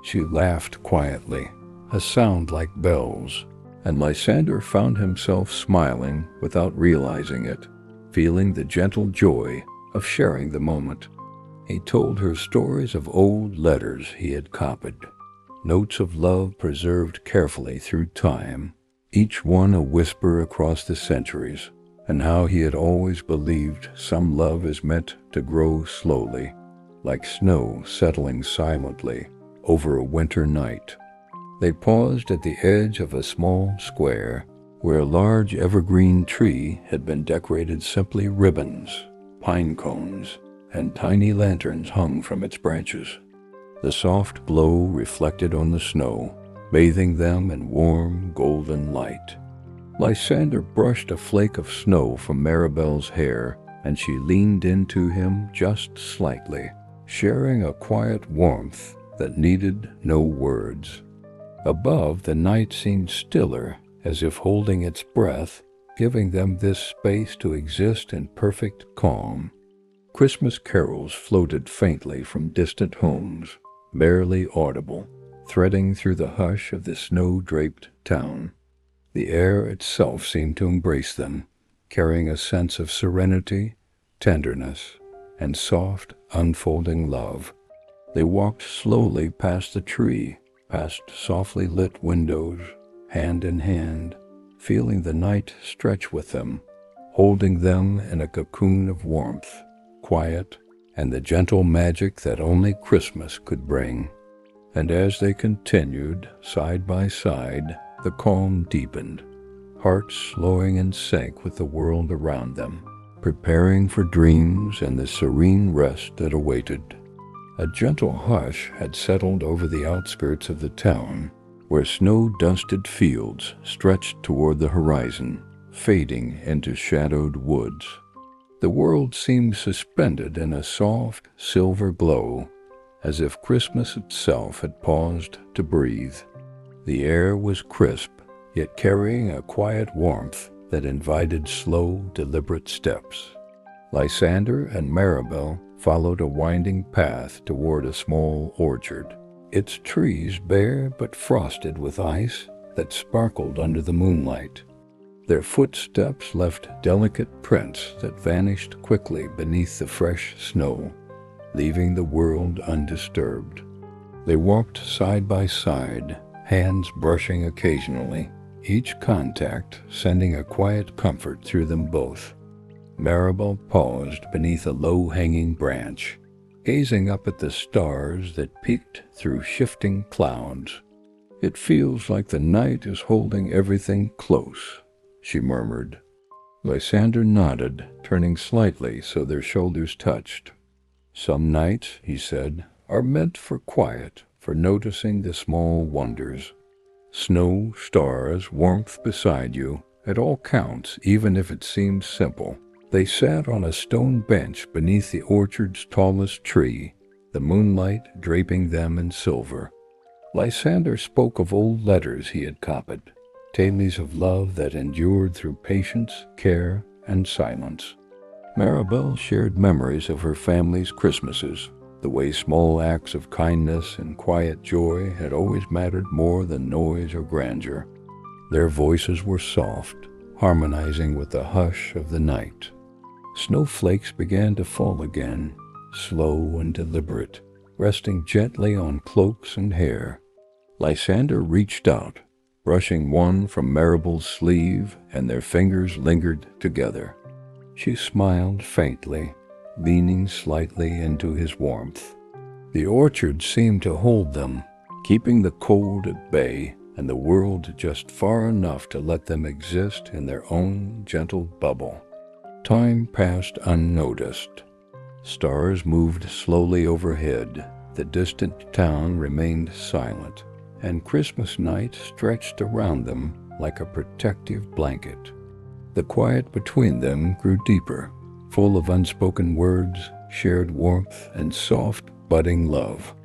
She laughed quietly, a sound like bells, and Lysander found himself smiling without realizing it, feeling the gentle joy of sharing the moment. He told her stories of old letters he had copied, notes of love preserved carefully through time, each one a whisper across the centuries, and how he had always believed some love is meant to grow slowly, like snow settling silently over a winter night. They paused at the edge of a small square, where a large evergreen tree had been decorated simply ribbons, pine cones, and tiny lanterns hung from its branches. The soft glow reflected on the snow, bathing them in warm, golden light. Lysander brushed a flake of snow from Maribel's hair, and she leaned into him just slightly, sharing a quiet warmth that needed no words. Above, the night seemed stiller, as if holding its breath, giving them this space to exist in perfect calm. Christmas carols floated faintly from distant homes, barely audible, threading through the hush of the snow-draped town. The air itself seemed to embrace them, carrying a sense of serenity, tenderness, and soft, unfolding love. They walked slowly past the tree, past softly lit windows, hand in hand, feeling the night stretch with them, holding them in a cocoon of warmth, quiet, and the gentle magic that only Christmas could bring. And as they continued, side by side, the calm deepened, hearts slowing in sync with the world around them, preparing for dreams and the serene rest that awaited. A gentle hush had settled over the outskirts of the town, where snow-dusted fields stretched toward the horizon, fading into shadowed woods. The world seemed suspended in a soft, silver glow, as if Christmas itself had paused to breathe. The air was crisp, yet carrying a quiet warmth that invited slow, deliberate steps. Lysander and Maribel followed a winding path toward a small orchard, its trees bare but frosted with ice that sparkled under the moonlight. Their footsteps left delicate prints that vanished quickly beneath the fresh snow, leaving the world undisturbed. They walked side by side, hands brushing occasionally, each contact sending a quiet comfort through them both. Maribel paused beneath a low-hanging branch, gazing up at the stars that peeked through shifting clouds. "It feels like the night is holding everything close," she murmured. Lysander nodded, turning slightly so their shoulders touched. "Some nights," he said, "are meant for quiet, for noticing the small wonders. Snow, stars, warmth beside you, it all counts, even if it seems simple." They sat on a stone bench beneath the orchard's tallest tree, the moonlight draping them in silver. Lysander spoke of old letters he had copied, tales of love that endured through patience, care, and silence. Maribel shared memories of her family's Christmases, the way small acts of kindness and quiet joy had always mattered more than noise or grandeur. Their voices were soft, harmonizing with the hush of the night. Snowflakes began to fall again, slow and deliberate, resting gently on cloaks and hair. Lysander reached out, brushing one from Maribel's sleeve, and their fingers lingered together. She smiled faintly, leaning slightly into his warmth. The orchard seemed to hold them, keeping the cold at bay and the world just far enough to let them exist in their own gentle bubble. Time passed unnoticed. Stars moved slowly overhead, the distant town remained silent, and Christmas night stretched around them like a protective blanket. The quiet between them grew deeper, full of unspoken words, shared warmth, and soft, budding love.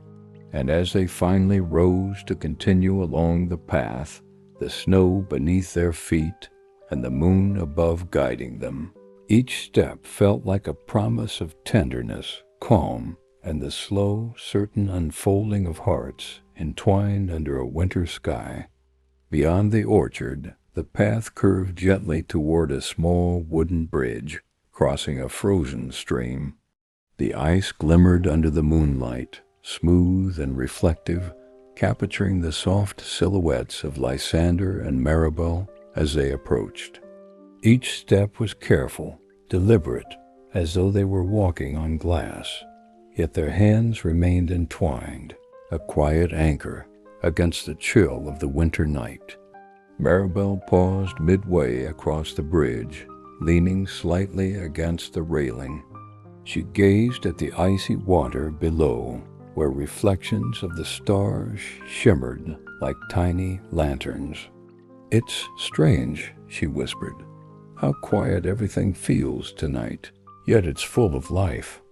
And as they finally rose to continue along the path, the snow beneath their feet and the moon above guiding them, each step felt like a promise of tenderness, calm, and the slow, certain unfolding of hearts entwined under a winter sky. Beyond the orchard, the path curved gently toward a small wooden bridge, crossing a frozen stream. The ice glimmered under the moonlight, smooth and reflective, capturing the soft silhouettes of Lysander and Maribel as they approached. Each step was careful, deliberate, as though they were walking on glass, yet their hands remained entwined, a quiet anchor against the chill of the winter night. Maribel paused midway across the bridge, leaning slightly against the railing. She gazed at the icy water below, where reflections of the stars shimmered like tiny lanterns. "It's strange," she whispered, "how quiet everything feels tonight, yet it's full of life."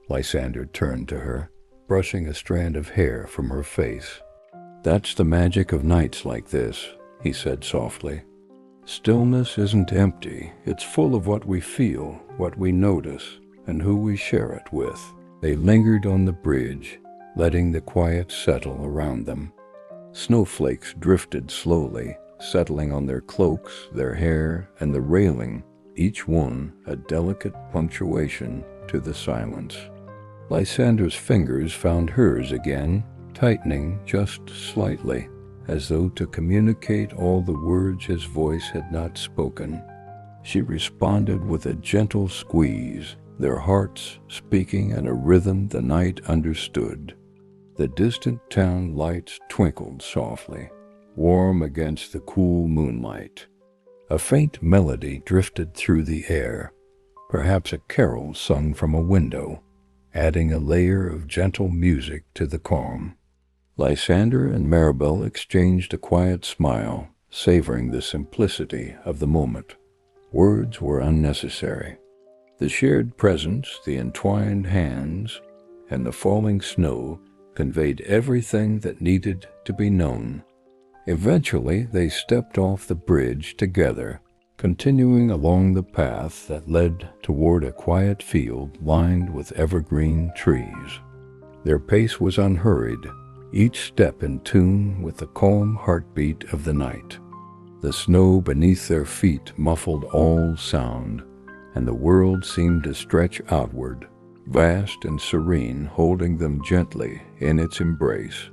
Lysander turned to her, brushing a strand of hair from her face. "That's the magic of nights like this," he said softly. "Stillness isn't empty, it's full of what we feel, what we notice, and who we share it with." They lingered on the bridge, letting the quiet settle around them. Snowflakes drifted slowly, settling on their cloaks, their hair, and the railing, each one a delicate punctuation to the silence. Lysander's fingers found hers again, tightening just slightly, as though to communicate all the words his voice had not spoken. She responded with a gentle squeeze, their hearts speaking in a rhythm the night understood. The distant town lights twinkled softly, warm against the cool moonlight. A faint melody drifted through the air, perhaps a carol sung from a window, adding a layer of gentle music to the calm. Lysander and Maribel exchanged a quiet smile, savoring the simplicity of the moment. Words were unnecessary. The shared presence, the entwined hands, and the falling snow conveyed everything that needed to be known. Eventually, they stepped off the bridge together, continuing along the path that led toward a quiet field lined with evergreen trees. Their pace was unhurried, each step in tune with the calm heartbeat of the night. The snow beneath their feet muffled all sound, and the world seemed to stretch outward, vast and serene, holding them gently in its embrace.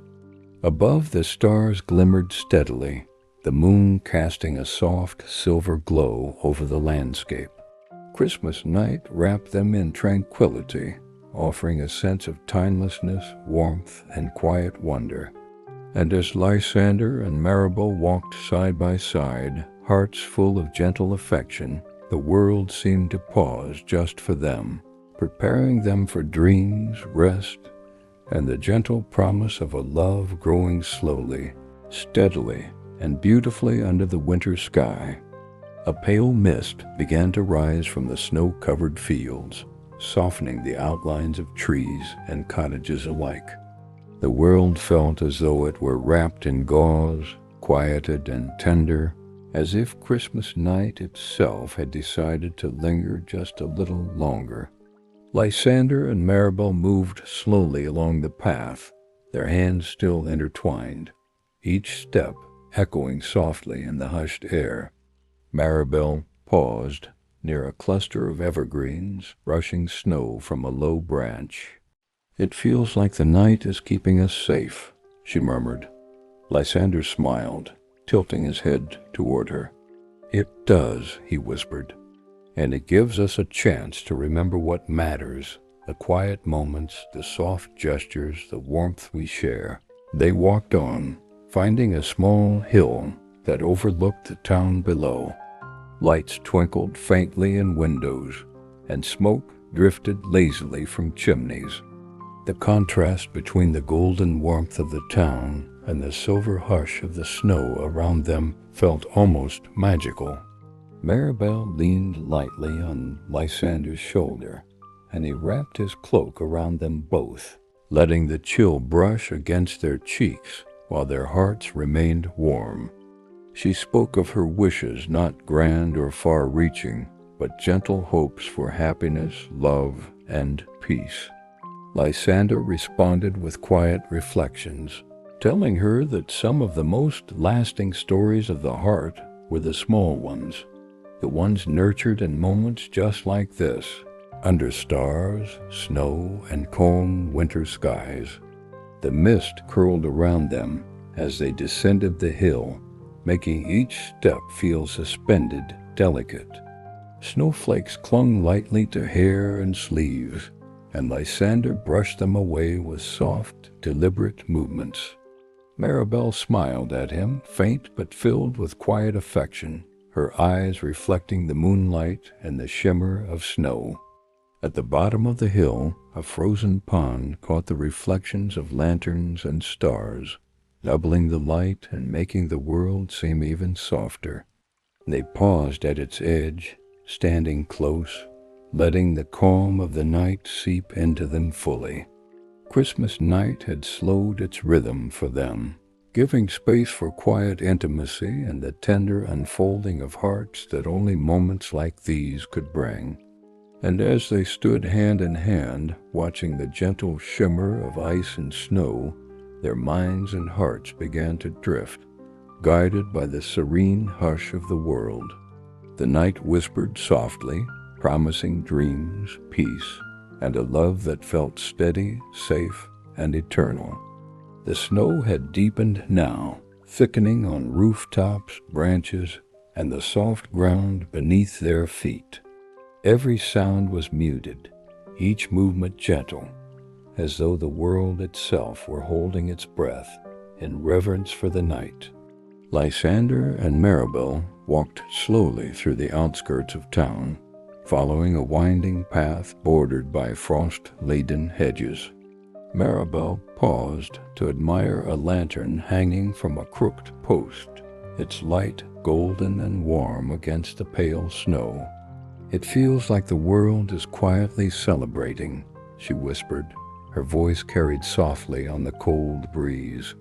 Above, the stars glimmered steadily, the moon casting a soft silver glow over the landscape. Christmas night wrapped them in tranquility, offering a sense of timelessness, warmth, and quiet wonder. And as Lysander and Maribel walked side by side, hearts full of gentle affection, the world seemed to pause just for them, preparing them for dreams, rest, and the gentle promise of a love growing slowly, steadily, and beautifully under the winter sky. A pale mist began to rise from the snow-covered fields, softening the outlines of trees and cottages alike. The world felt as though it were wrapped in gauze, quieted and tender, as if Christmas night itself had decided to linger just a little longer. Lysander and Maribel moved slowly along the path, their hands still intertwined, each step echoing softly in the hushed air. Maribel paused near a cluster of evergreens, brushing snow from a low branch. "It feels like the night is keeping us safe," she murmured. Lysander smiled, tilting his head toward her. "It does," he whispered, "and it gives us a chance to remember what matters, the quiet moments, the soft gestures, the warmth we share." They walked on, finding a small hill that overlooked the town below. Lights twinkled faintly in windows, and smoke drifted lazily from chimneys. The contrast between the golden warmth of the town and the silver hush of the snow around them felt almost magical. Maribel leaned lightly on Lysander's shoulder, and he wrapped his cloak around them both, letting the chill brush against their cheeks while their hearts remained warm. She spoke of her wishes, not grand or far-reaching, but gentle hopes for happiness, love, and peace. Lysander responded with quiet reflections, telling her that some of the most lasting stories of the heart were the small ones, the ones nurtured in moments just like this, under stars, snow, and calm winter skies. The mist curled around them as they descended the hill, making each step feel suspended, delicate. Snowflakes clung lightly to hair and sleeves, and Lysander brushed them away with soft, deliberate movements. Maribel smiled at him, faint but filled with quiet affection, her eyes reflecting the moonlight and the shimmer of snow. At the bottom of the hill, a frozen pond caught the reflections of lanterns and stars, doubling the light and making the world seem even softer. They paused at its edge, standing close, letting the calm of the night seep into them fully. Christmas night had slowed its rhythm for them, giving space for quiet intimacy and the tender unfolding of hearts that only moments like these could bring. And as they stood hand in hand, watching the gentle shimmer of ice and snow, their minds and hearts began to drift, guided by the serene hush of the world. The night whispered softly, promising dreams, peace, and a love that felt steady, safe, and eternal. The snow had deepened now, thickening on rooftops, branches, and the soft ground beneath their feet. Every sound was muted, each movement gentle, as though the world itself were holding its breath in reverence for the night. Lysander and Maribel walked slowly through the outskirts of town, following a winding path bordered by frost-laden hedges. Maribel paused to admire a lantern hanging from a crooked post, its light golden and warm against the pale snow. "It feels like the world is quietly celebrating," she whispered, her voice carried softly on the cold breeze.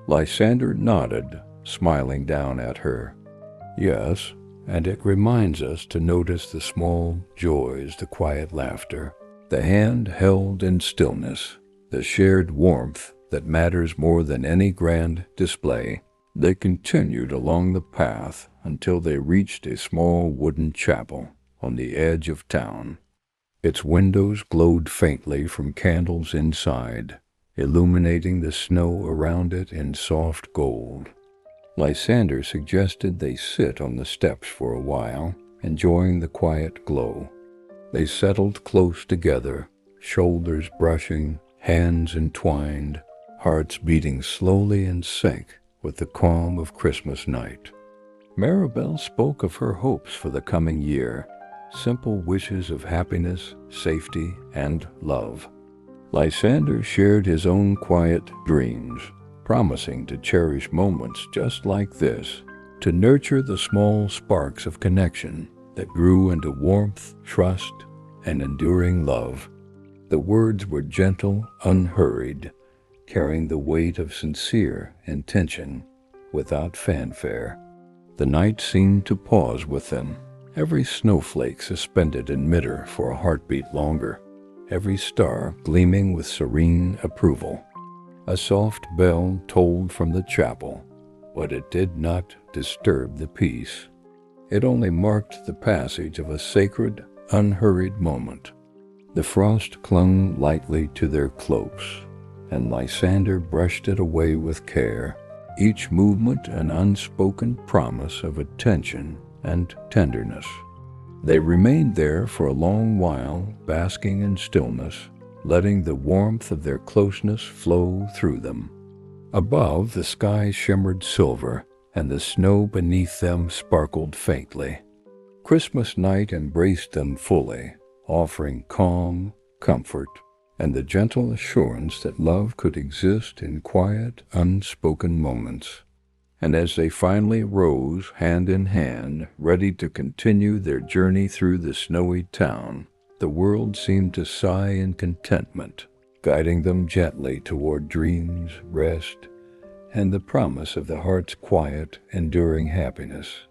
Lysander nodded, smiling down at her. "Yes, and it reminds us to notice the small joys, the quiet laughter, the hand held in stillness, the shared warmth that matters more than any grand display. They continued along the path until they reached a small wooden chapel on the edge of town. Its windows glowed faintly from candles inside, illuminating the snow around it in soft gold. Lysander suggested they sit on the steps for a while, enjoying the quiet glow. They settled close together, shoulders brushing, hands entwined, hearts beating slowly in sync with the calm of Christmas night. Maribel spoke of her hopes for the coming year, simple wishes of happiness, safety, and love. Lysander shared his own quiet dreams, promising to cherish moments just like this, to nurture the small sparks of connection that grew into warmth, trust, and enduring love. The words were gentle, unhurried, carrying the weight of sincere intention without fanfare. The night seemed to pause with them, every snowflake suspended in midair for a heartbeat longer, every star gleaming with serene approval. A soft bell tolled from the chapel, but it did not disturb the peace. It only marked the passage of a sacred, unhurried moment. The frost clung lightly to their cloaks, and Lysander brushed it away with care, each movement an unspoken promise of attention and tenderness. They remained there for a long while, basking in stillness, letting the warmth of their closeness flow through them. Above, the sky shimmered silver, and the snow beneath them sparkled faintly. Christmas night embraced them fully, offering calm, comfort, and the gentle assurance that love could exist in quiet, unspoken moments. And as they finally rose, hand in hand, ready to continue their journey through the snowy town, the world seemed to sigh in contentment, guiding them gently toward dreams, rest, and the promise of the heart's quiet, enduring happiness.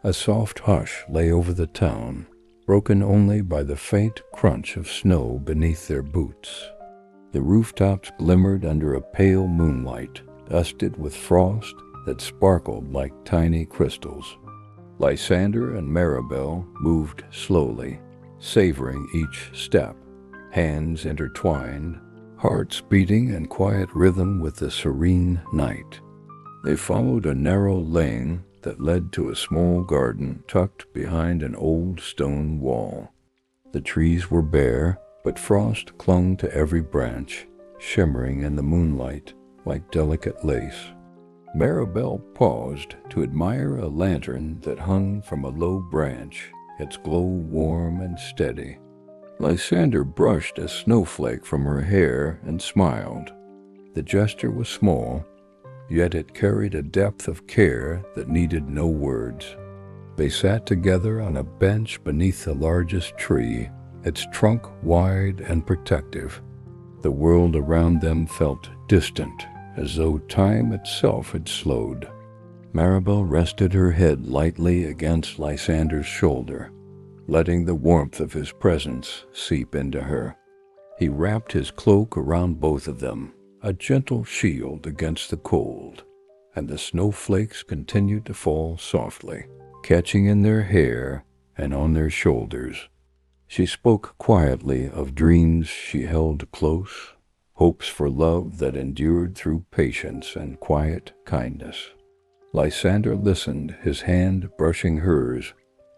A soft hush lay over the town, broken only by the faint crunch of snow beneath their boots. The rooftops glimmered under a pale moonlight, dusted with frost that sparkled like tiny crystals. Lysander and Maribel moved slowly, savoring each step, hands intertwined, hearts beating in quiet rhythm with the serene night. They followed a narrow lane that led to a small garden tucked behind an old stone wall. The trees were bare, but frost clung to every branch, shimmering in the moonlight like delicate lace. Maribel paused to admire a lantern that hung from a low branch, its glow warm and steady. Lysander brushed a snowflake from her hair and smiled. The gesture was small, yet it carried a depth of care that needed no words. They sat together on a bench beneath the largest tree, its trunk wide and protective. The world around them felt distant, as though time itself had slowed. Maribel rested her head lightly against Lysander's shoulder, letting the warmth of his presence seep into her. He wrapped his cloak around both of them, a gentle shield against the cold, and the snowflakes continued to fall softly, catching in their hair and on their shoulders. She spoke quietly of dreams she held close, hopes for love that endured through patience and quiet kindness. Lysander listened, his hand brushing hers,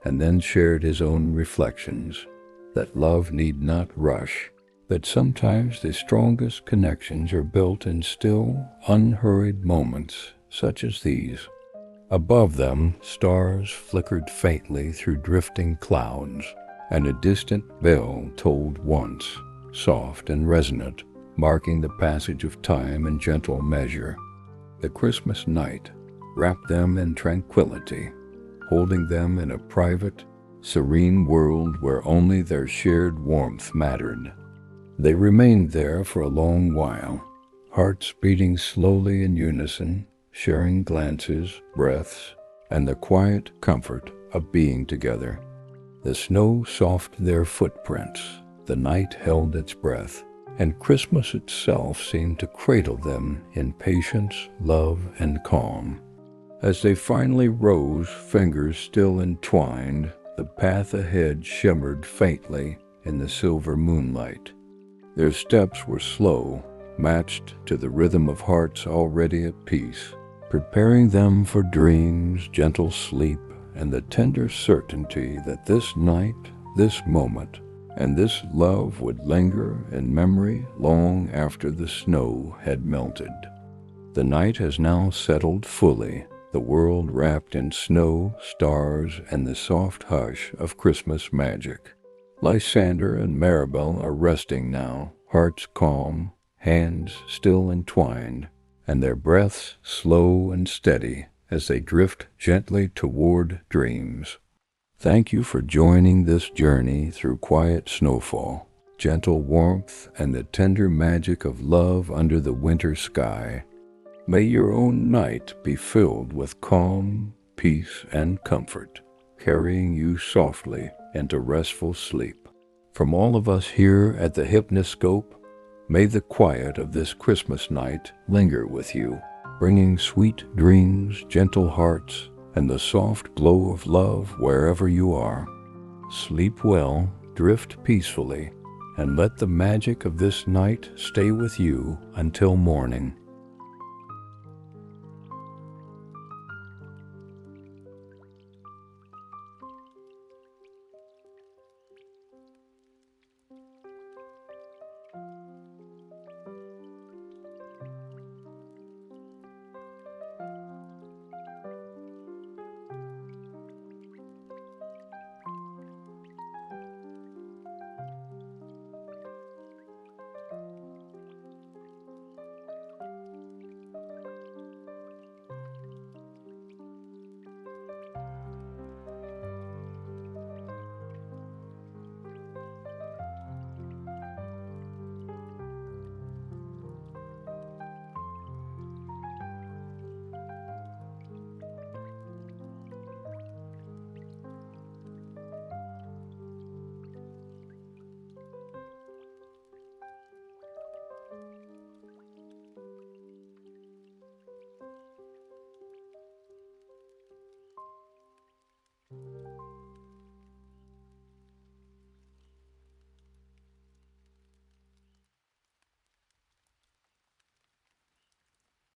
and then shared his own reflections, that love need not rush, that sometimes the strongest connections are built in still, unhurried moments such as these. Above them, stars flickered faintly through drifting clouds, and a distant bell tolled once, soft and resonant, marking the passage of time in gentle measure. The Christmas night wrapped them in tranquility, holding them in a private, serene world where only their shared warmth mattered. They remained there for a long while, hearts beating slowly in unison, sharing glances, breaths, and the quiet comfort of being together. The snow softened their footprints, the night held its breath, and Christmas itself seemed to cradle them in patience, love, and calm. As they finally rose, fingers still entwined, the path ahead shimmered faintly in the silver moonlight. Their steps were slow, matched to the rhythm of hearts already at peace, preparing them for dreams, gentle sleep, and the tender certainty that this night, this moment, and this love would linger in memory long after the snow had melted. The night has now settled fully, the world wrapped in snow, stars, and the soft hush of Christmas magic. Lysander and Maribel are resting now, hearts calm, hands still entwined, and their breaths slow and steady as they drift gently toward dreams. Thank you for joining this journey through quiet snowfall, gentle warmth, and the tender magic of love under the winter sky. May your own night be filled with calm, peace, and comfort, carrying you softly into restful sleep. From all of us here at the Hypnoscope, may the quiet of this Christmas night linger with you, bringing sweet dreams, gentle hearts, and the soft glow of love wherever you are. Sleep well, drift peacefully, and let the magic of this night stay with you until morning.